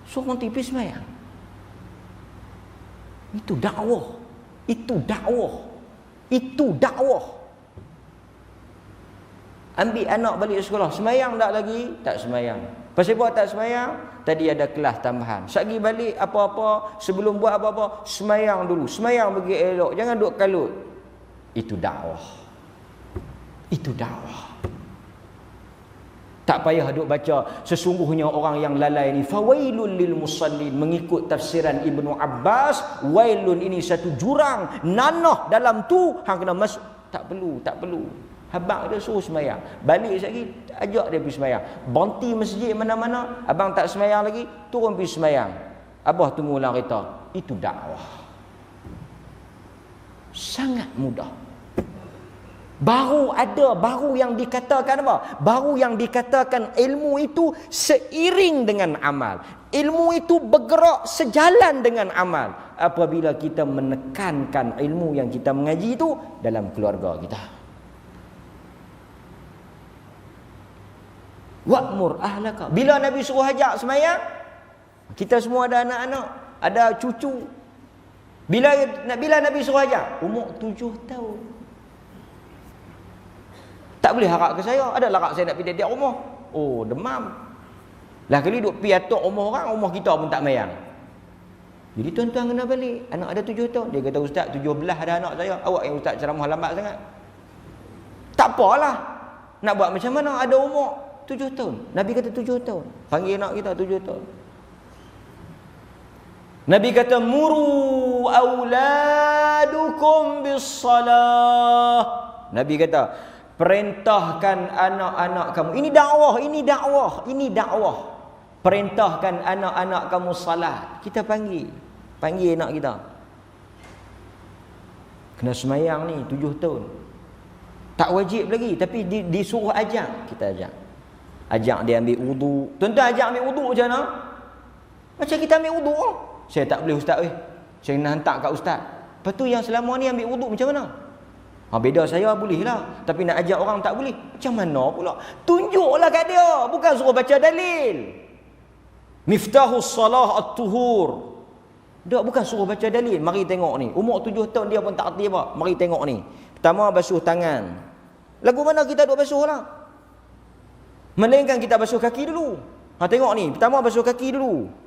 Suruh berhenti pergi semayang. Itu dakwah. Ambil anak balik sekolah, semayang tak lagi? Tak semayang. Pasal buat tak semayang? Tadi ada kelas tambahan. Sagi balik apa-apa, sebelum buat apa-apa, semayang dulu. Semayang bagi elok, jangan duk kalut. Itu dakwah. Tak payah duk baca sesungguhnya orang yang lalai ni fawailul lil musallin, mengikut tafsiran Ibnu Abbas. Wailun ini satu jurang, nanah dalam tu hang kena masuk. Tak perlu. Abang dia suruh semayang, balik lagi ajak dia pergi semayang. Berhenti masjid mana-mana, abang tak semayang lagi, turun pergi semayang. Abah tunggu dalam kereta. Itu dakwah. Sangat mudah. Baru yang dikatakan apa? Baru yang dikatakan ilmu itu seiring dengan amal. Ilmu itu bergerak sejalan dengan amal. Apabila kita menekankan ilmu yang kita mengaji itu dalam keluarga kita. Wa'mur ahlaka. Bila Nabi suruh ajak semayang, kita semua ada anak-anak, ada cucu. Bila Nabi suruh ajak, umur 7 tahun. Tak boleh harap ke saya. Ada larak saya nak pergi dia rumah. Oh, demam. Lah kali duk pi atok rumah orang, rumah kita pun tak mayang. Jadi tuan-tuan kena balik. Anak ada 7 tahun. Dia kata, ustaz 17 ada anak saya. Awak yang ustaz ceramah lambat sangat. Tak apalah. Nak buat macam mana? Ada umur 7 tahun. Nabi kata 7 tahun. Panggil anak kita 7 tahun. Nabi kata, muru auladukum bis-salah. Nabi kata, perintahkan anak-anak kamu. Ini dakwah, ini dakwah, ini dakwah. Perintahkan anak-anak kamu salat. Kita panggil anak kita. Kena semayang ni 7 tahun. Tak wajib lagi, tapi disuruh ajak. Kita ajak. Ajak dia ambil wudu. Tuan-tuan ajak ambil wudu macam mana? Macam kita ambil wudu. Saya tak boleh ustaz saya nak hantar kat ustaz. Lepas tu yang selama ni ambil wudu macam mana? Beda saya boleh lah, tapi nak ajak orang tak boleh. Macam mana pula? Tunjuklah kat dia, bukan suruh baca dalil. Miftahus salah at-tuhur. Dak, bukan suruh baca dalil. Mari tengok ni. Umur 7 tahun dia pun tak erti apa. Mari tengok ni. Pertama basuh tangan. Lagu mana kita duk basuh lah? Melainkan kita basuh kaki dulu. Tengok ni. Pertama basuh kaki dulu.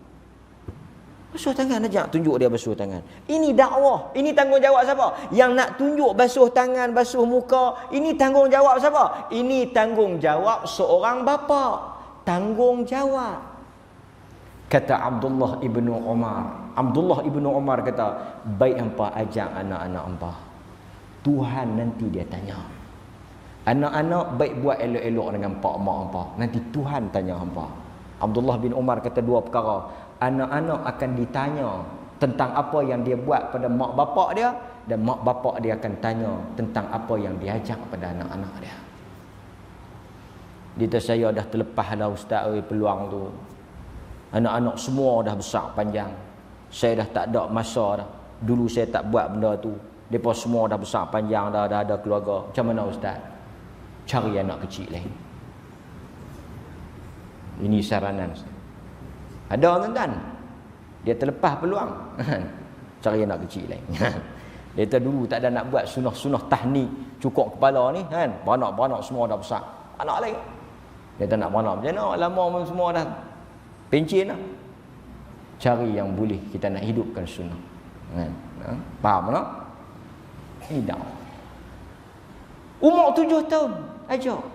Basuh tangan aja, tunjuk dia basuh tangan. Ini dakwah. Ini tanggungjawab siapa? Yang nak tunjuk basuh tangan, basuh muka, ini tanggungjawab siapa? Ini tanggungjawab seorang bapa. Tanggungjawab. Kata Abdullah ibnu Umar. Abdullah ibnu Umar kata, baik hampa ajak anak-anak hampa. Tuhan nanti dia tanya. Anak-anak baik buat elok-elok dengan pak mak hampa. Nanti Tuhan tanya hampa. Abdullah bin Umar kata 2 perkara. Anak-anak akan ditanya tentang apa yang dia buat pada mak bapak dia, dan mak bapak dia akan tanya tentang apa yang dia ajak pada anak-anak dia. Dia kata, saya dah terlepas dah ustaz peluang tu. Anak-anak semua dah besar panjang. Saya dah tak ada masa dah. Dulu saya tak buat benda tu. Depa semua dah besar panjang dah ada keluarga. Macam mana ustaz? Cari anak kecil lain. Ini saranan saya. Ada tuan-tuan, dia terlepas peluang. Cari anak kecil lain. Dia kata dulu tak ada nak buat sunah-sunah tahnik cukup kepala ni kan. Beranak-beranak semua dah besar. Anak lain. Dia tak nak beranak macam mana? Lama pun semua dah pencin lah. Cari yang boleh kita nak hidupkan sunnah. Kan? Faham tak? Ini dakwah. Umur 7 tahun ajak.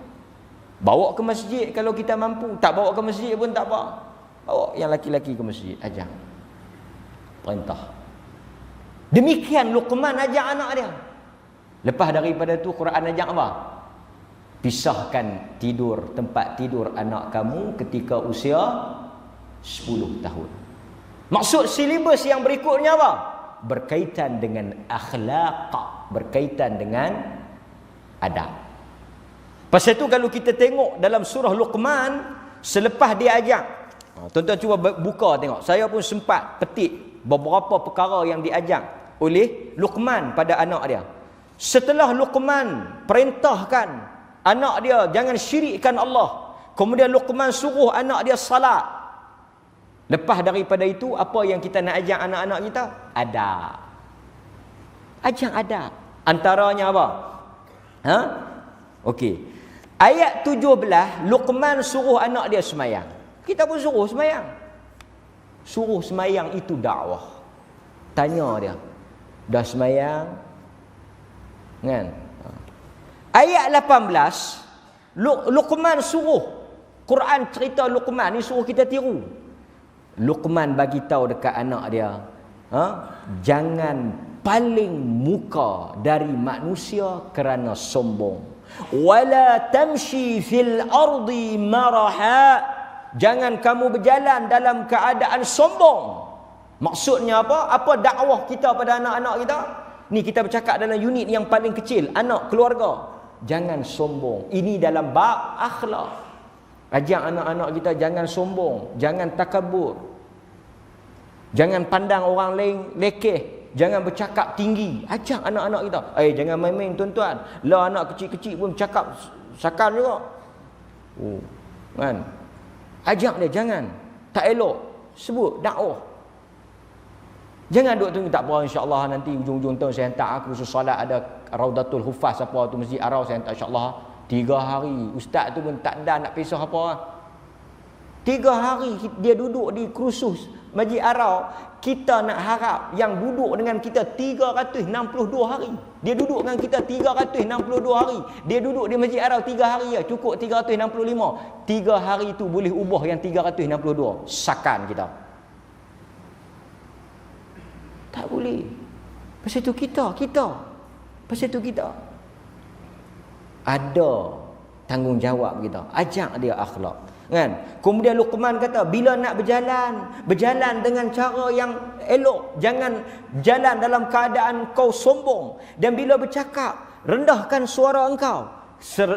Bawa ke masjid kalau kita mampu. Tak bawa ke masjid pun tak apa. Bawa yang laki-laki ke masjid, ajak. Perintah. Demikian Luqman ajak anak dia. Lepas daripada tu Quran ajak apa? Pisahkan tidur, tempat tidur anak kamu ketika usia 10 tahun. Maksud silibus yang berikutnya apa? Berkaitan dengan akhlak, berkaitan dengan adab. Pasal tu kalau kita tengok dalam surah Luqman, selepas dia ajak, tuan-tuan cuba buka tengok. Saya pun sempat petik beberapa perkara yang diajak oleh Luqman pada anak dia. Setelah Luqman perintahkan anak dia jangan syirikkan Allah, kemudian Luqman suruh anak dia salat. Lepas daripada itu, apa yang kita nak ajak anak-anak kita? Adab. Ajak adab. Antaranya apa? Okey. Ayat 17, Luqman suruh anak dia semayang. Kita pun suruh semayang. Suruh semayang itu dakwah. Tanya dia, dah semayang? Kan? Ayat 18, Luqman suruh. Quran cerita Luqman ni suruh kita tiru. Luqman bagi tahu dekat anak dia, jangan paling muka dari manusia kerana sombong. Wala tamshi fil ardi maraha. Jangan kamu berjalan dalam keadaan sombong. Maksudnya apa? Apa dakwah kita pada anak-anak kita? Ni kita bercakap dalam unit yang paling kecil, anak, keluarga. Jangan sombong. Ini dalam bab akhlak. Ajak anak-anak kita jangan sombong, jangan takabur. Jangan pandang orang lain lekeh, jangan bercakap tinggi. Ajak anak-anak kita. Jangan main-main tuan-tuan. Lah anak kecil-kecil pun cakap sakar juga. Kan? Ajak dia, jangan. Tak elok. Sebut dakwah. Jangan duk tunggu, tak apa, insya-Allah nanti ujung-ujung tahun saya hantar aku solat ada Raudatul Hufaz apa tu Masjid Arau, saya hantar insya-Allah 3 hari. Ustaz tu pun tak ada nak pisah apa. 3 hari dia duduk di kursus Masjid Arau, kita nak harap yang duduk dengan kita 362 hari. Dia duduk dengan kita 362 hari. Dia duduk di Masjid Haram 3 hari ya, cukup 365. 3 hari itu boleh ubah yang 362. Sakan kita. Tak boleh. Pasal itu kita. Pasal itu kita. Ada tanggungjawab kita. Ajak dia akhlak. Kan? Kemudian Luqman kata, bila nak berjalan dengan cara yang elok, jangan jalan dalam keadaan kau sombong, dan bila bercakap rendahkan suara engkau.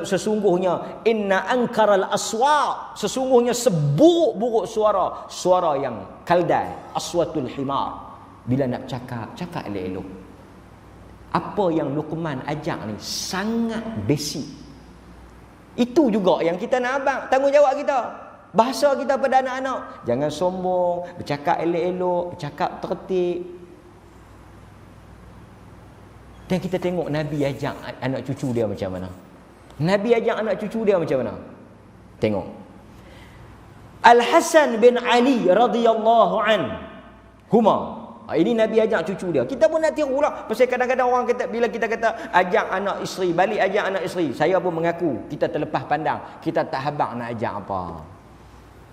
Sesungguhnya inna ankaral aswat, sesungguhnya seburuk-buruk suara yang kaldai, aswatul himar. Bila nak cakap elok-elok. Apa yang Luqman ajak ni sangat basic. Itu juga yang kita nak abang, tanggungjawab kita. Bahasa kita pada anak-anak, jangan sombong, bercakap elok-elok, bercakap tertib. Dan kita tengok Nabi ajak anak cucu dia macam mana. Nabi ajak anak cucu dia macam mana. Tengok. Al-Hasan bin Ali radhiyallahu anhuma. Ini Nabi ajak cucu dia. Kita pun nak tiru lah. Pasal kadang-kadang orang kata, bila kita kata ajak anak isteri, balik ajak anak isteri, saya pun mengaku kita terlepas pandang. Kita tak habaq nak ajak apa,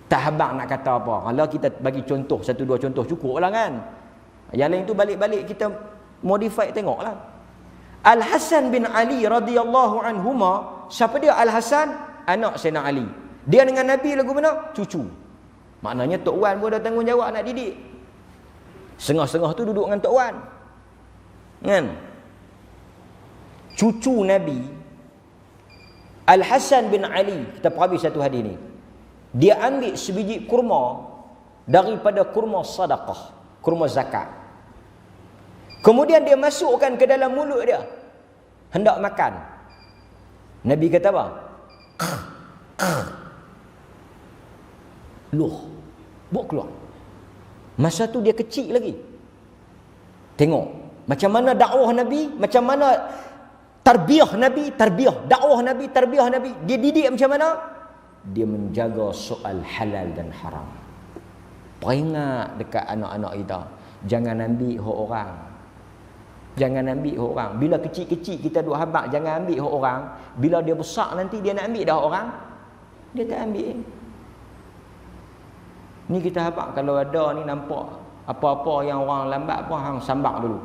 tak habaq nak kata apa. Kalau kita bagi contoh, 1-2 contoh cukup lah kan. Yang lain tu balik-balik kita modify tengok lah. Al-Hasan bin Ali radhiyallahu anhuma. Siapa dia Al-Hasan? Anak Sayyidina Ali. Dia dengan Nabi lagu mana? Cucu. Maknanya Tok Wan pun ada tanggungjawab nak didik. Setengah-setengah tu duduk dengan Tok Wan. Kan? Cucu Nabi Al-Hasan bin Ali, kita perhabis satu hadis ni. Dia ambil sebiji kurma daripada kurma sedekah, kurma zakat. Kemudian dia masukkan ke dalam mulut dia, hendak makan. Nabi kata apa? Loh, bawa keluar. Masa tu dia kecil lagi. Tengok macam mana dakwah Nabi, macam mana tarbiyah Nabi, dakwah Nabi, tarbiyah Nabi. Dia didik macam mana? Dia menjaga soal halal dan haram. Peringat dekat anak-anak kita, jangan ambil hak orang. Jangan ambil hak orang. Bila kecil-kecil kita duk habaq jangan ambil hak orang, bila dia besar nanti dia nak ambil dah hak orang, dia tak ambil. Ni kita habaq kalau ada ni nampak apa-apa yang orang lambat pun hang sambak dulu.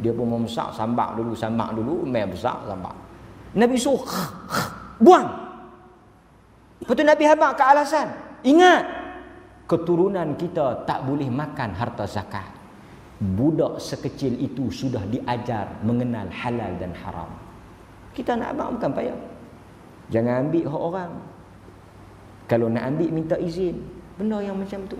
Dia pun mau besar sambak dulu, main besar sambak. Nabi suruh buang. Lepas tu Nabi habaq ke alasan. Ingat, keturunan kita tak boleh makan harta zakat. Budak sekecil itu sudah diajar mengenal halal dan haram. Kita nak habaq bukan payah. Jangan ambil hak orang. Kalau nak ambil minta izin. Benda yang macam tu.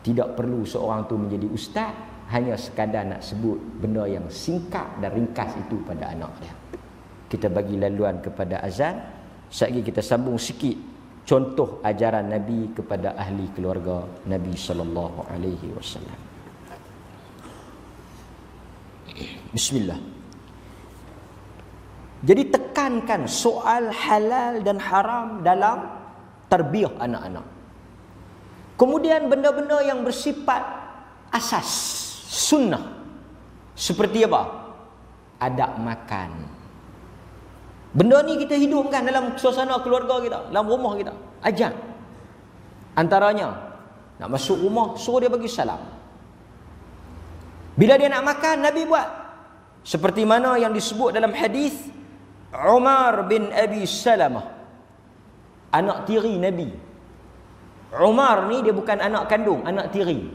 Tidak perlu seorang tu menjadi ustaz hanya sekadar nak sebut benda yang singkat dan ringkas itu pada anak dia. Kita bagi laluan kepada azan. Sekali kita sambung sikit contoh ajaran Nabi kepada ahli keluarga Nabi sallallahu alaihi wasallam. Bismillah. Jadi tekankan soal halal dan haram dalam tarbiyah anak-anak. Kemudian benda-benda yang bersifat asas, sunnah. Seperti apa? Adab makan. Benda ni kita hidupkan dalam suasana keluarga kita, dalam rumah kita. Ajak. Antaranya, nak masuk rumah, suruh dia bagi salam. Bila dia nak makan, Nabi buat. Seperti mana yang disebut dalam hadis Umar bin Abi Salamah, anak tiri Nabi. Umar ni dia bukan anak kandung, anak tiri.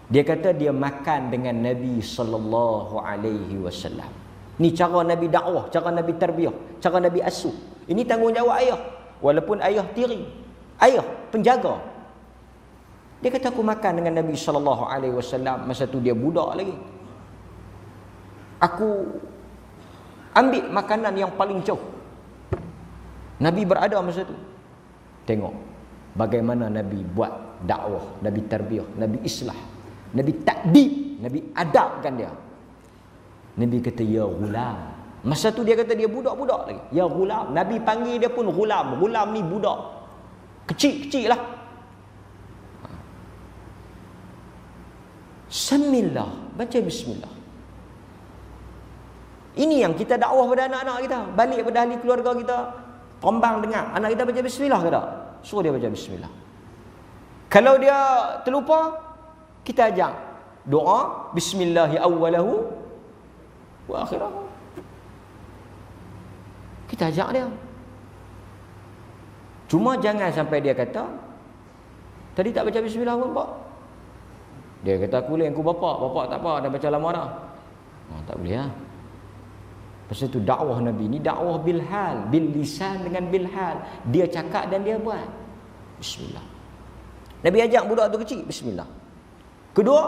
Dia kata dia makan dengan Nabi sallallahu alaihi wasallam. Ni cara Nabi dakwah, cara Nabi tarbiyah, cara Nabi asuh. Ini tanggungjawab ayah, walaupun ayah tiri, ayah penjaga. Dia kata aku makan dengan Nabi sallallahu alaihi wasallam masa tu dia budak lagi. Aku ambil makanan yang paling jauh. Nabi berada masa tu. Tengok bagaimana Nabi buat dakwah, Nabi tarbiyah, Nabi islah, Nabi takdib, Nabi adabkan dia. Nabi kata ya ghulam. Masa tu dia kata dia budak-budak lagi. Ya ghulam. Nabi panggil dia pun ghulam. Ghulam ni budak. Kecil-kecil lah. Semillah, baca bismillah. Ini yang kita dakwah pada anak-anak kita. Balik pada ahli keluarga kita, Pombang dengar, anak kita baca bismillah ke tak? Suruh dia baca bismillah. Kalau dia terlupa, kita ajak doa bismillahi awwalahu wa akhirahu. Kita ajak dia. Cuma jangan sampai dia kata, tadi tak baca bismillah pun pak. Dia kata aku boleh, aku bapak tak apa, dah baca lama dah. Tak boleh lah. Pasal itu dakwah Nabi ni dakwah bil hal, bil lisan dengan bil hal. Dia cakap dan dia buat. Bismillah. Nabi ajak budak tu kecil, bismillah. Kedua,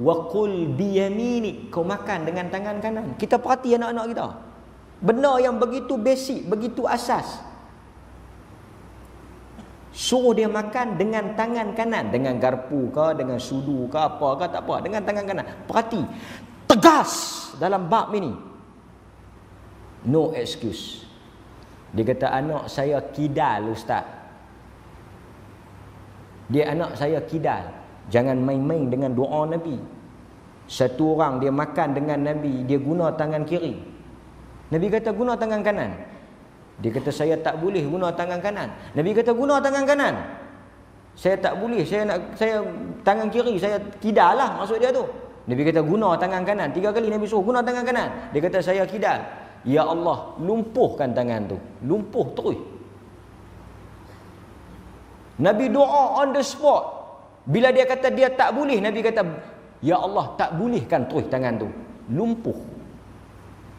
wa qul bi yaminik, kau makan dengan tangan kanan. Kita perhati anak-anak kita. Benda yang begitu basic, begitu asas. Suruh dia makan dengan tangan kanan, dengan garpu ke, dengan sudu ke, apa ke, tak apa, dengan tangan kanan. Perhati, tegas dalam bab ini. No excuse. Dia kata anak saya kidal ustaz. Dia anak saya kidal. Jangan main-main dengan doa Nabi. Satu orang dia makan dengan Nabi, dia guna tangan kiri. Nabi kata guna tangan kanan. Dia kata saya tak boleh guna tangan kanan. Nabi kata guna tangan kanan. Saya tak boleh, saya tangan kiri, saya kidal lah maksud dia tu. Nabi kata guna tangan kanan. 3 kali Nabi suruh guna tangan kanan. Dia kata saya kidal. Ya Allah, lumpuhkan tangan tu. Lumpuh terus. Nabi doa on the spot. Bila dia kata dia tak boleh, Nabi kata, ya Allah, tak bolehkan terus tangan tu. Lumpuh.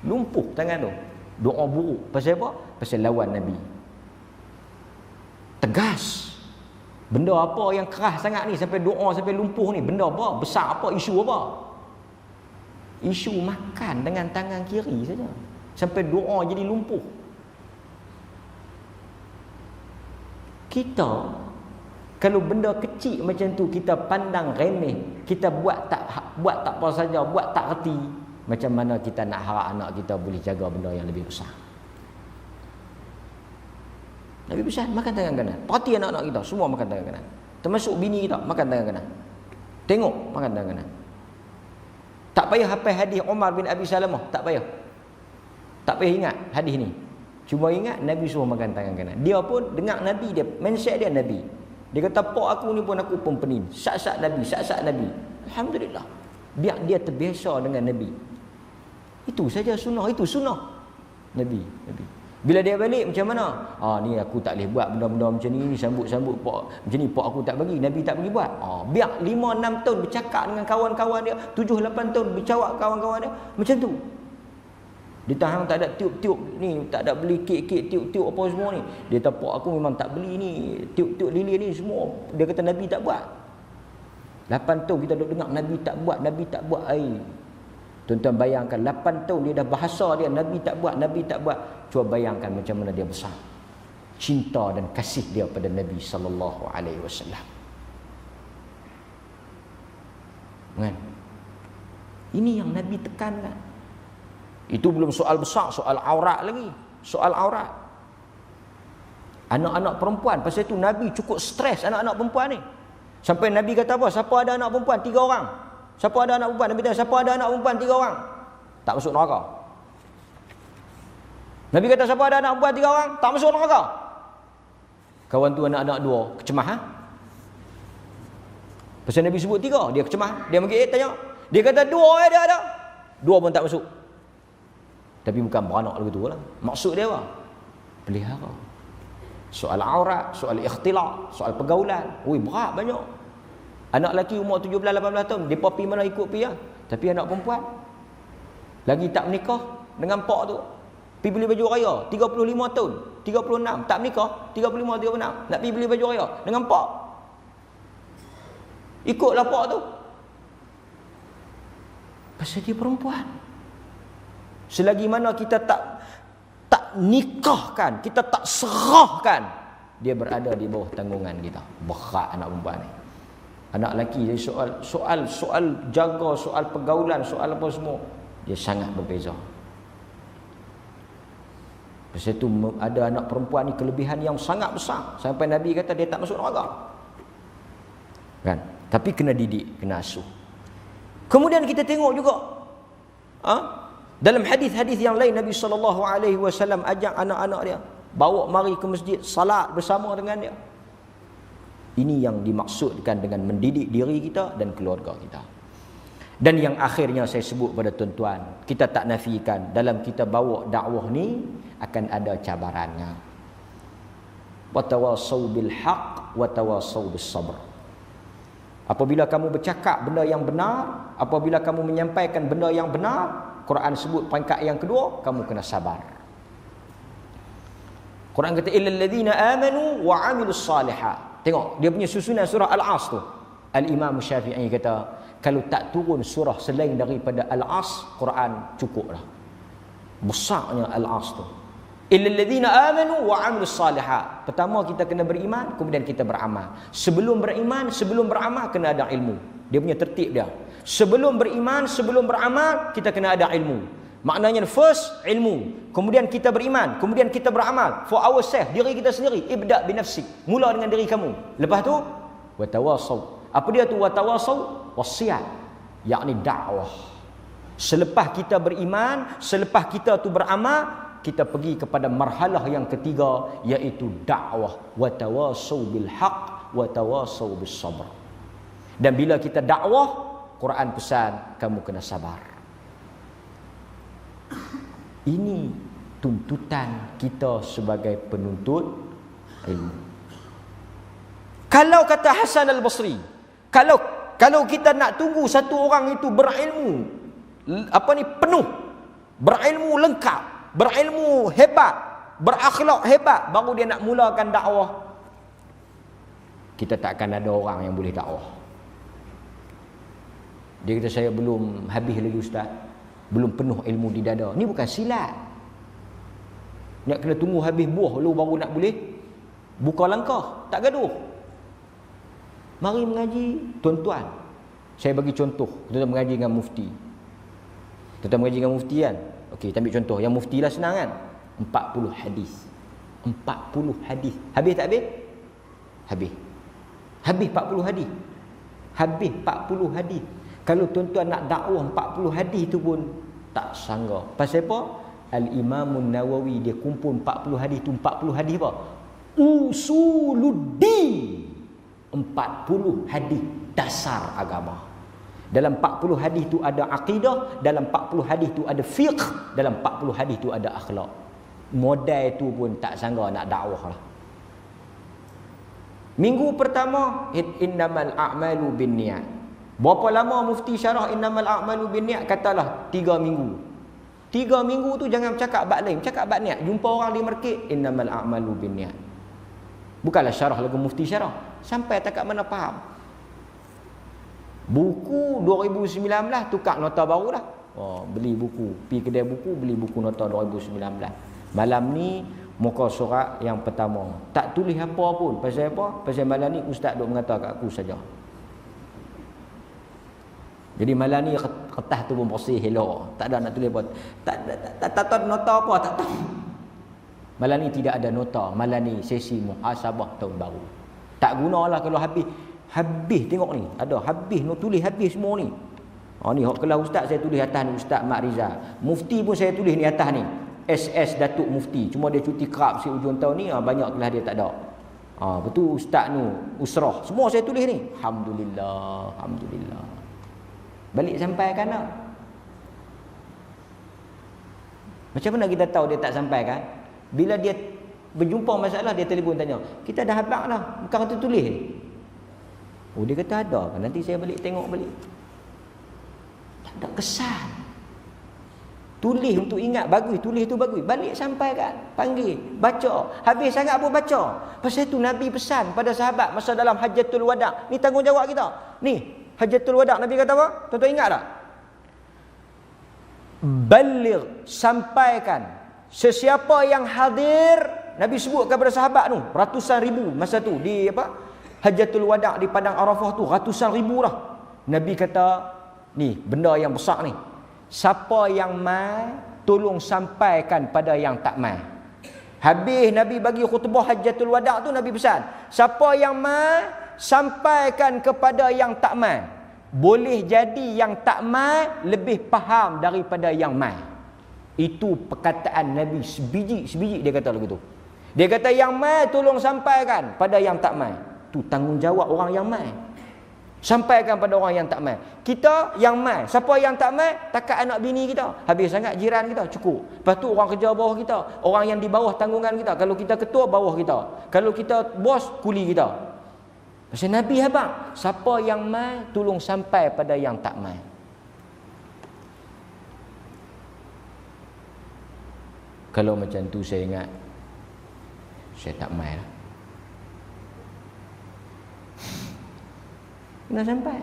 Lumpuh tangan tu. Doa buruk. Pasal apa? Pasal lawan Nabi. Tegas. Benda apa yang keras sangat ni sampai doa sampai lumpuh ni? Benda apa? Besar apa? Isu apa? Isu makan dengan tangan kiri saja. Sampai doa jadi lumpuh. Kita kalau benda kecil macam tu kita pandang remeh, kita buat tak apa saja, buat tak reti, macam mana kita nak harap anak kita boleh jaga benda yang lebih besar? Nabi pesan makan tangan kanan. Perhati anak-anak kita semua makan tangan kanan. Termasuk bini kita makan tangan kanan. Tengok makan tangan kanan. Tak payah hafal hadis Umar bin Abi Salamah, tak payah. Tak payah ingat hadis ni. Cuma ingat Nabi suruh makan tangan kanan. Dia pun dengar Nabi, dia mindset dia Nabi. Dia kata pak aku ni pun aku pun pening. Sat-sat Nabi, sat-sat Nabi. Alhamdulillah. Biar dia terbiasa dengan Nabi. Itu saja sunnah, itu sunnah Nabi. Bila dia balik macam mana? Ni aku tak boleh buat benda-benda macam ni, sambut-sambut pak macam ni pak aku tak bagi, Nabi tak bagi buat. Biar 5-6 tahun bercakap dengan kawan-kawan dia, 7-8 tahun bercakap kawan-kawan dia macam tu. Dia tahan tak ada tiup-tiup ni, tak ada beli kek-kek tiup-tiup apa semua ni. Dia kata pak aku memang tak beli ni, tiup-tiup lilin ni semua. Dia kata Nabi tak buat. 8 tahun kita duk dengar Nabi tak buat, Nabi tak buat. Tuan-tuan bayangkan 8 tahun dia dah bahasa dia Nabi tak buat, Nabi tak buat. Cuba bayangkan macam mana dia besar cinta dan kasih dia pada Nabi sallallahu alaihi wasallam. Kan? Ini yang Nabi tekankan. Itu belum soal besar, soal aurat lagi. Soal aurat. Anak-anak perempuan, pasal itu Nabi cukup stres anak-anak perempuan ni. Sampai Nabi kata apa? Siapa ada anak perempuan? 3 orang. Siapa ada anak perempuan? Nabi tanya, siapa ada anak perempuan? 3 orang. Tak masuk neraka. Nabi kata, siapa ada anak perempuan 3 orang? Tak masuk neraka. Kawan tu anak-anak 2, kecemah ha? Pasal Nabi sebut 3, dia kecemah. Dia pergi tanya. Dia kata 2 dia ada. 2 pun tak masuk. Tapi bukan beranak begitu lah. Maksud dia apa? Pelihara. Soal aurat, soal ikhtilat, soal pergaulan. Berat banyak. Anak lelaki umur 17-18 tahun, dia pergi mana ikut pergi lah. Tapi anak perempuan lagi tak menikah dengan pak tu, pergi beli baju raya 35 tahun, 36 tak menikah, 35 36 nak pergi beli baju raya dengan pak. Ikutlah pak tu. Pasal dia perempuan. Selagi mana kita tak nikahkan, kita tak serahkan, dia berada di bawah tanggungan kita. Berat anak perempuan ni. Anak lelaki jadi soal jaga, soal pergaulan, soal apa semua, dia sangat berbeza. Lepas itu ada anak perempuan ni kelebihan yang sangat besar sampai Nabi kata dia tak masuk neraka. Kan? Tapi kena didik, kena asuh. Kemudian kita tengok juga dalam hadis-hadis yang lain Nabi SAW ajak anak-anak dia bawa mari ke masjid, salat bersama dengan dia. Ini yang dimaksudkan dengan mendidik diri kita dan keluarga kita. Dan yang akhirnya saya sebut pada tuan-tuan, kita tak nafikan dalam kita bawa dakwah ni akan ada cabarannya. Watawasau bil haq watawasau bis sabr. Apabila kamu bercakap benda yang benar, apabila kamu menyampaikan benda yang benar, Quran sebut peringkat yang kedua, kamu kena sabar. Quran kata illal ladzina amanu wa amilus salihat. Tengok dia punya susunan surah Al-As tu. Al-Imam Syafi'i kata kalau tak turun surah selain daripada Al-As, Quran cukup dah. Besarnya Al-As tu. Illal ladzina amanu wa amilus salihat. Pertama kita kena beriman, kemudian kita beramal. Sebelum beriman, sebelum beramal kena ada ilmu. Dia punya tertib dia. Sebelum beriman, sebelum beramal, kita kena ada ilmu. Maknanya first ilmu, kemudian kita beriman, kemudian kita beramal for ourselves, diri kita sendiri. Ibda bi nafsik, mula dengan diri kamu. Lepas tu watawasau. Apa dia tu watawasau? Wasiat, yakni dakwah. Selepas kita beriman, selepas kita tu beramal, kita pergi kepada marhalah yang ketiga, iaitu dakwah. Watawasau bil haq watawasau bis sabr. Dan bila kita dakwah, Quran pesan kamu kena sabar. Ini tuntutan kita sebagai penuntut ilmu. Kalau kata Hasan Al-Basri, kalau kita nak tunggu satu orang itu berilmu, penuh, berilmu lengkap, berilmu hebat, berakhlak hebat, baru dia nak mulakan dakwah, kita tak akan ada orang yang boleh dakwah. Dia kata saya belum habis lagi ustaz, belum penuh ilmu di dada. Ni bukan silat. Nak kena tunggu habis buah lu baru nak boleh buka langkah. Tak gaduh. Mari mengaji, tuan-tuan. Saya bagi contoh, kita mengaji dengan mufti. Kita mengaji dengan mufti kan? Okey, kita ambil contoh. Yang mufti lah senang kan? 40 hadis. 40 hadis. Habis tak habis? Habis. Habis 40 hadis. Habis 40 hadis. Kalau tuan-tuan nak dakwah 40 hadis tu pun tak sangka. Pasal apa? Al-Imam Nawawi dia kumpul 40 hadis tu. 40 hadis apa? Usuluddin. 40 hadis dasar agama. Dalam 40 hadis tu ada akidah, dalam 40 hadis tu ada fiqh, dalam 40 hadis tu ada akhlak. Modal tu pun tak sangka nak dakwah lah. Minggu pertama innamal a'malu binniyat. Berapa lama mufti syarah innamal a'malu binniyat? Katalah 3 minggu. 3 minggu tu jangan bercakap bab lain, bercakap bab niat. Jumpa orang di market innamal a'malu binniyat. Bukanlah syarah lagu mufti syarah, sampai tak kat mana faham. Buku 2019 tukar nota baru dah. Oh, beli buku, pergi kedai buku beli buku nota 2019. Malam ni muka surat yang pertama. Tak tulis apa pun. Pasal apa? Pasal malam ni ustaz duk mengata kat aku saja. Jadi malam ni kertas tu pun bersih elok. Tak ada nak tulis apa. Tak tahu nota apa, tak tahu. Malam ni tidak ada nota. Malam ni sesi muhasabah tahun baru. Tak gunalah kalau habis tengok ni. Ada habis, tulis habis semua ni. Ni hak kelas ustaz saya tulis atas ni, Ustaz Mak Rizal. Mufti pun saya tulis ni atas ni. SS Datuk Mufti. Cuma dia cuti kerap si ujung tahun ni, banyak kelas dia tak ada. Betul Ustaz nu, Usrah. Semua saya tulis ni. Alhamdulillah, alhamdulillah. Balik sampai kan tak? Macam mana kita tahu dia tak sampai kan? Bila dia berjumpa masalah, dia telefon tanya, kita dah habaq dah, bukan kata tulis. Oh, dia kata ada kan, nanti saya balik tengok balik. Tak ada kesan. Tulis untuk ingat, bagus, tulis tu bagus. Balik sampai kan, panggil, baca. Habis sangat pun baca. Pasal tu Nabi pesan pada sahabat masa dalam Hajjatul Wada'. Ni tanggungjawab kita. Ni, Hajjatul Wada' Nabi kata apa? Tuan-tuan ingat tak? Baligh, sampaikan. Sesiapa yang hadir, Nabi sebut kepada sahabat tu, ratusan ribu masa tu di Hajjatul Wada' di padang Arafah tu, ratusan ribu lah. Nabi kata, ni benda yang besar ni. Siapa yang mai, tolong sampaikan pada yang tak mai. Habis Nabi bagi khutbah Hajjatul Wada' tu, Nabi pesan, siapa yang mai, sampaikan kepada yang tak mai. Boleh jadi yang tak mai lebih faham daripada yang mai. Itu perkataan Nabi sebiji dia kata lagu tu. Dia kata yang mai tolong sampaikan pada yang tak mai. Tu tanggungjawab orang yang mai. Sampaikan pada orang yang tak mai. Kita yang mai. Siapa yang tak mai? Takat anak bini kita. Habis sangat jiran kita. Cukup. Lepas tu orang kerja bawah kita. Orang yang di bawah tanggungan kita. Kalau kita ketua, bawah kita. Kalau kita bos, kuli kita. Pasal Nabi habaq, siapa yang mai tolong sampai pada yang tak mai. Kalau macam tu saya ingat, saya tak mai lah. Kena sampai.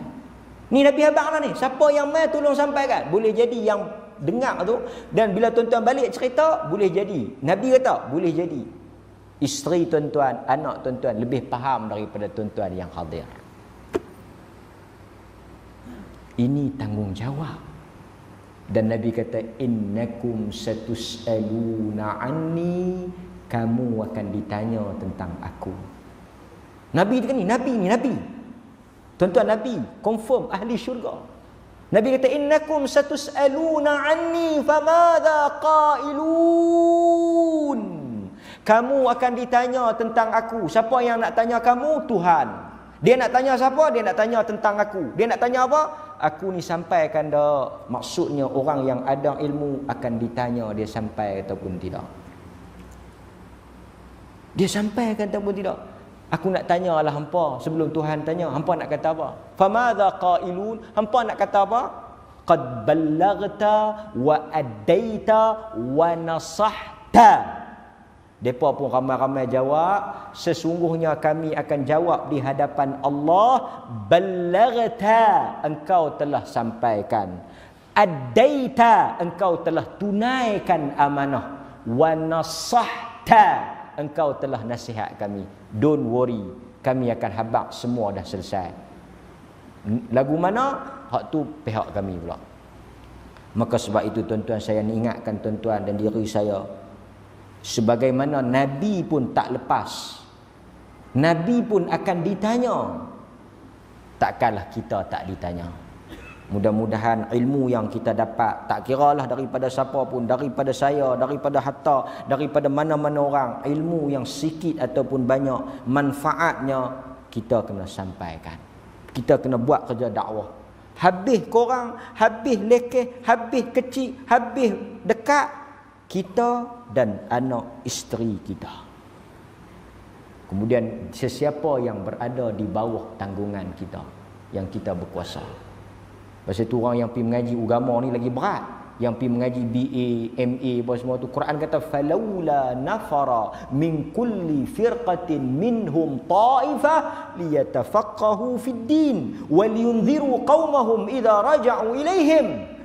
Ni Nabi habaq lah ni. Siapa yang mai tolong sampaikan. Boleh jadi yang dengar tu, dan bila tuan-tuan balik cerita, boleh jadi. Nabi kata, boleh jadi isteri tuan-tuan, anak tuan-tuan lebih faham daripada tuan-tuan yang hadir. Ini tanggungjawab. Dan Nabi kata, innakum satus'aluna anni, kamu akan ditanya tentang aku. Nabi ni, Nabi. Tuan-tuan, Nabi confirm ahli syurga. Nabi kata, innakum satus'aluna anni famadha qailun. Kamu akan ditanya tentang aku. Siapa yang nak tanya kamu? Tuhan. Dia nak tanya siapa? Dia nak tanya tentang aku. Dia nak tanya apa? Aku ni sampaikan dah. Maksudnya orang yang ada ilmu akan ditanya dia sampai ataupun tidak. Dia sampaikan ataupun tidak. Aku nak tanya lah hampa sebelum Tuhan tanya. Hampa nak kata apa? Famadha qailun? Hampa nak kata apa? Qad ballaghta wa addaita wa nasahta. Mereka pun ramai-ramai jawab, sesungguhnya kami akan jawab di hadapan Allah, ballaghta, engkau telah sampaikan, addaita, engkau telah tunaikan amanah, wa nasahta, engkau telah nasihat kami. Don't worry, kami akan habaq semua dah selesai. Lagu mana? Hak tu pihak kami pula. Maka sebab itu tuan-tuan, saya ingatkan tuan-tuan dan diri saya, sebagaimana Nabi pun tak lepas, Nabi pun akan ditanya, takkanlah kita tak ditanya. Mudah-mudahan ilmu yang kita dapat, tak kiralah daripada siapa pun, daripada saya, daripada hatta, daripada mana-mana orang, ilmu yang sikit ataupun banyak, manfaatnya kita kena sampaikan. Kita kena buat kerja dakwah. Habis korang, habis lekeh, habis kecil, habis dekat, kita dan anak isteri kita. Kemudian sesiapa yang berada di bawah tanggungan kita, yang kita berkuasa. Pasal tu orang yang pergi mengaji agama ni lagi berat. Yang pergi mengaji BA, MA, apa semua tu. Quran kata, falaula nafara min kulli firqatin minhum ta'ifah liyatafaqahu fid din waliyunziru qaumahum idza raja'u ilaihim.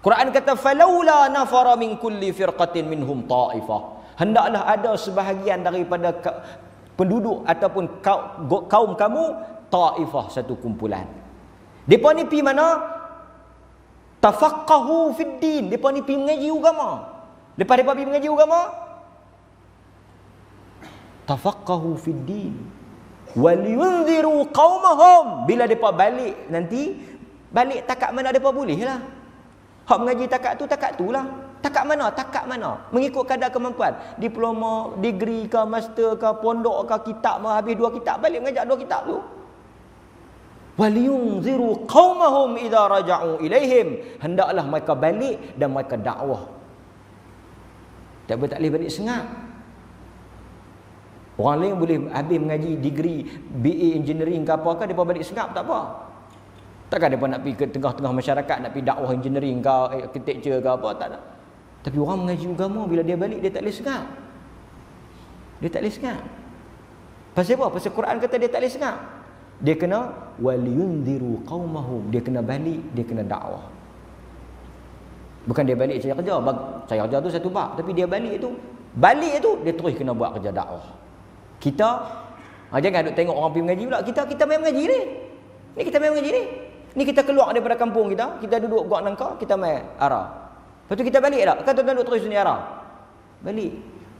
Quran kata, falaula nafara min kulli firqatin minhum ta'ifah. Hendaklah ada sebahagian daripada penduduk ataupun kaum kamu, ta'ifah, satu kumpulan. Depa ni pi mana? Tafaqahu fid din. Depa ni pi mengaji agama. Lepas depa pi mengaji agama, tafaqahu fid din wal yunziru qaumahum. Bila depa balik nanti, balik takat mana depa boleh lah. Hak mengaji takat tu lah. Takat mana? Takat mana? Mengikut kadar kemampuan. Diploma, degree ke, master ke, pondok ke, kitab mah habis 2 kitab, balik mengajak 2 kitab tu. Waliyunziru qaumahum idza raja'u ilaihim. Hendaklah mereka balik dan mereka dakwah. Tak boleh balik sengak. Orang lain boleh habis mengaji degree BA engineering ke apa ke, depa balik sengak tak apa. Takkan mereka nak pergi ke tengah-tengah masyarakat, nak pergi dakwah engineering ke, architecture ke apa, tak ada. Tapi orang mengaji agama, bila dia balik, dia tak boleh sengak. Dia tak boleh sengak. Pasal apa? Pasal Quran kata dia tak boleh sengak. Dia kena waliyunziru qaumahum. Dia kena balik, dia kena dakwah. Bukan dia balik cari kerja. Cari kerja tu satu bab. Tapi dia balik tu, dia terus kena buat kerja dakwah. Kita, jangan duk tengok orang pergi mengaji pula. Kita main mengaji ni. Ni kita main mengaji ni. Ni kita keluar daripada kampung kita, kita duduk gua nangka, kita main arah. Lepas tu kita balik tak? Kan tuan-tuan duduk terus ni arah.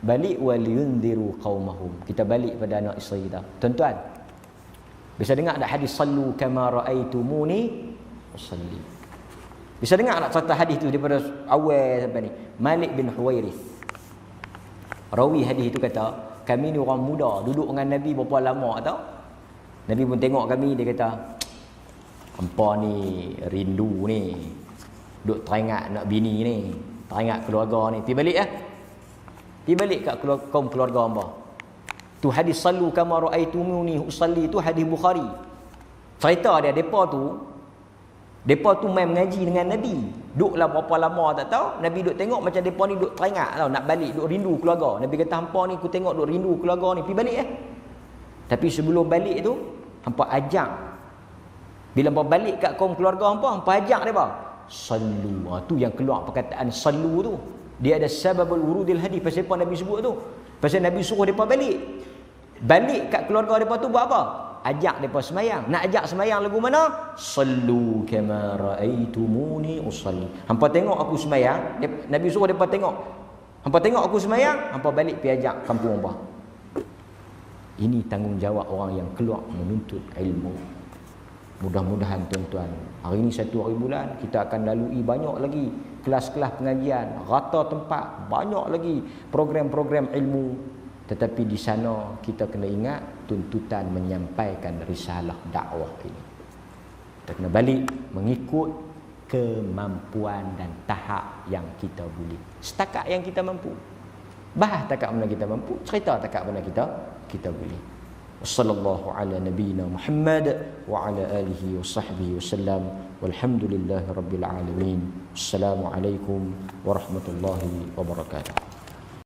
Balik waliyunziru qaumahum. Kita balik pada anak isteri kita. Tuan-tuan, Bisa dengar tak hadis sallu kama raaitumuni usalli? Bisa dengar tak cerita hadis tu daripada awal sampai ni? Malik bin Huwairith, rawi hadis itu kata, kami ni orang muda duduk dengan Nabi berapa lama tau. Nabi pun tengok kami, dia kata, hampa ni rindu ni, duk teringat nak bini ni, teringat keluarga ni. Pergi balik pergi balik kat kaum keluarga hamba. Tu hadis sallu kama raaitumuni usalli tu hadis Bukhari. Cerita dia depa tu main mengaji dengan Nabi. Duklah berapa lama tak tahu. Nabi duk tengok macam depa ni duk teringat tau, nak balik, duk rindu keluarga. Nabi kata, hampa ni aku tengok duk rindu keluarga ni, pergi balik Tapi sebelum balik tu, hampa ajak. Bila hampa balik kat kaum keluarga hampa ajak depa sallu. Tu yang keluar perkataan sallu tu. Dia ada sababul wurudil hadis. Pasal apa Nabi sebut tu? Pasal Nabi suruh depa balik kat keluarga depa tu buat apa? Ajak depa semayang. Nak ajak semayang lagu mana? Sallu kama raaitumuni usalli. Hampa tengok aku semayang, Nabi suruh depa tengok. Hampa tengok aku semayang, hampa balik pergi ajak kampung hampa. Ini tanggungjawab orang yang keluar menuntut ilmu. Mudah-mudahan tuan-tuan, hari ini 1 hari bulan kita akan lalui banyak lagi kelas-kelas pengajian, rata tempat, banyak lagi program-program ilmu. Tetapi di sana kita kena ingat tuntutan menyampaikan risalah dakwah ini. Kita kena balik mengikut kemampuan dan tahap yang kita boleh. Setakat yang kita mampu. Bahas takat mana kita mampu, cerita takat mana kita boleh. Wassallallahu ala nabiyyina Muhammad wa ala alihi wa sahbihi wasallam. Walhamdulillahi rabbil alamin. Assalamualaikum warahmatullahi wabarakatuh.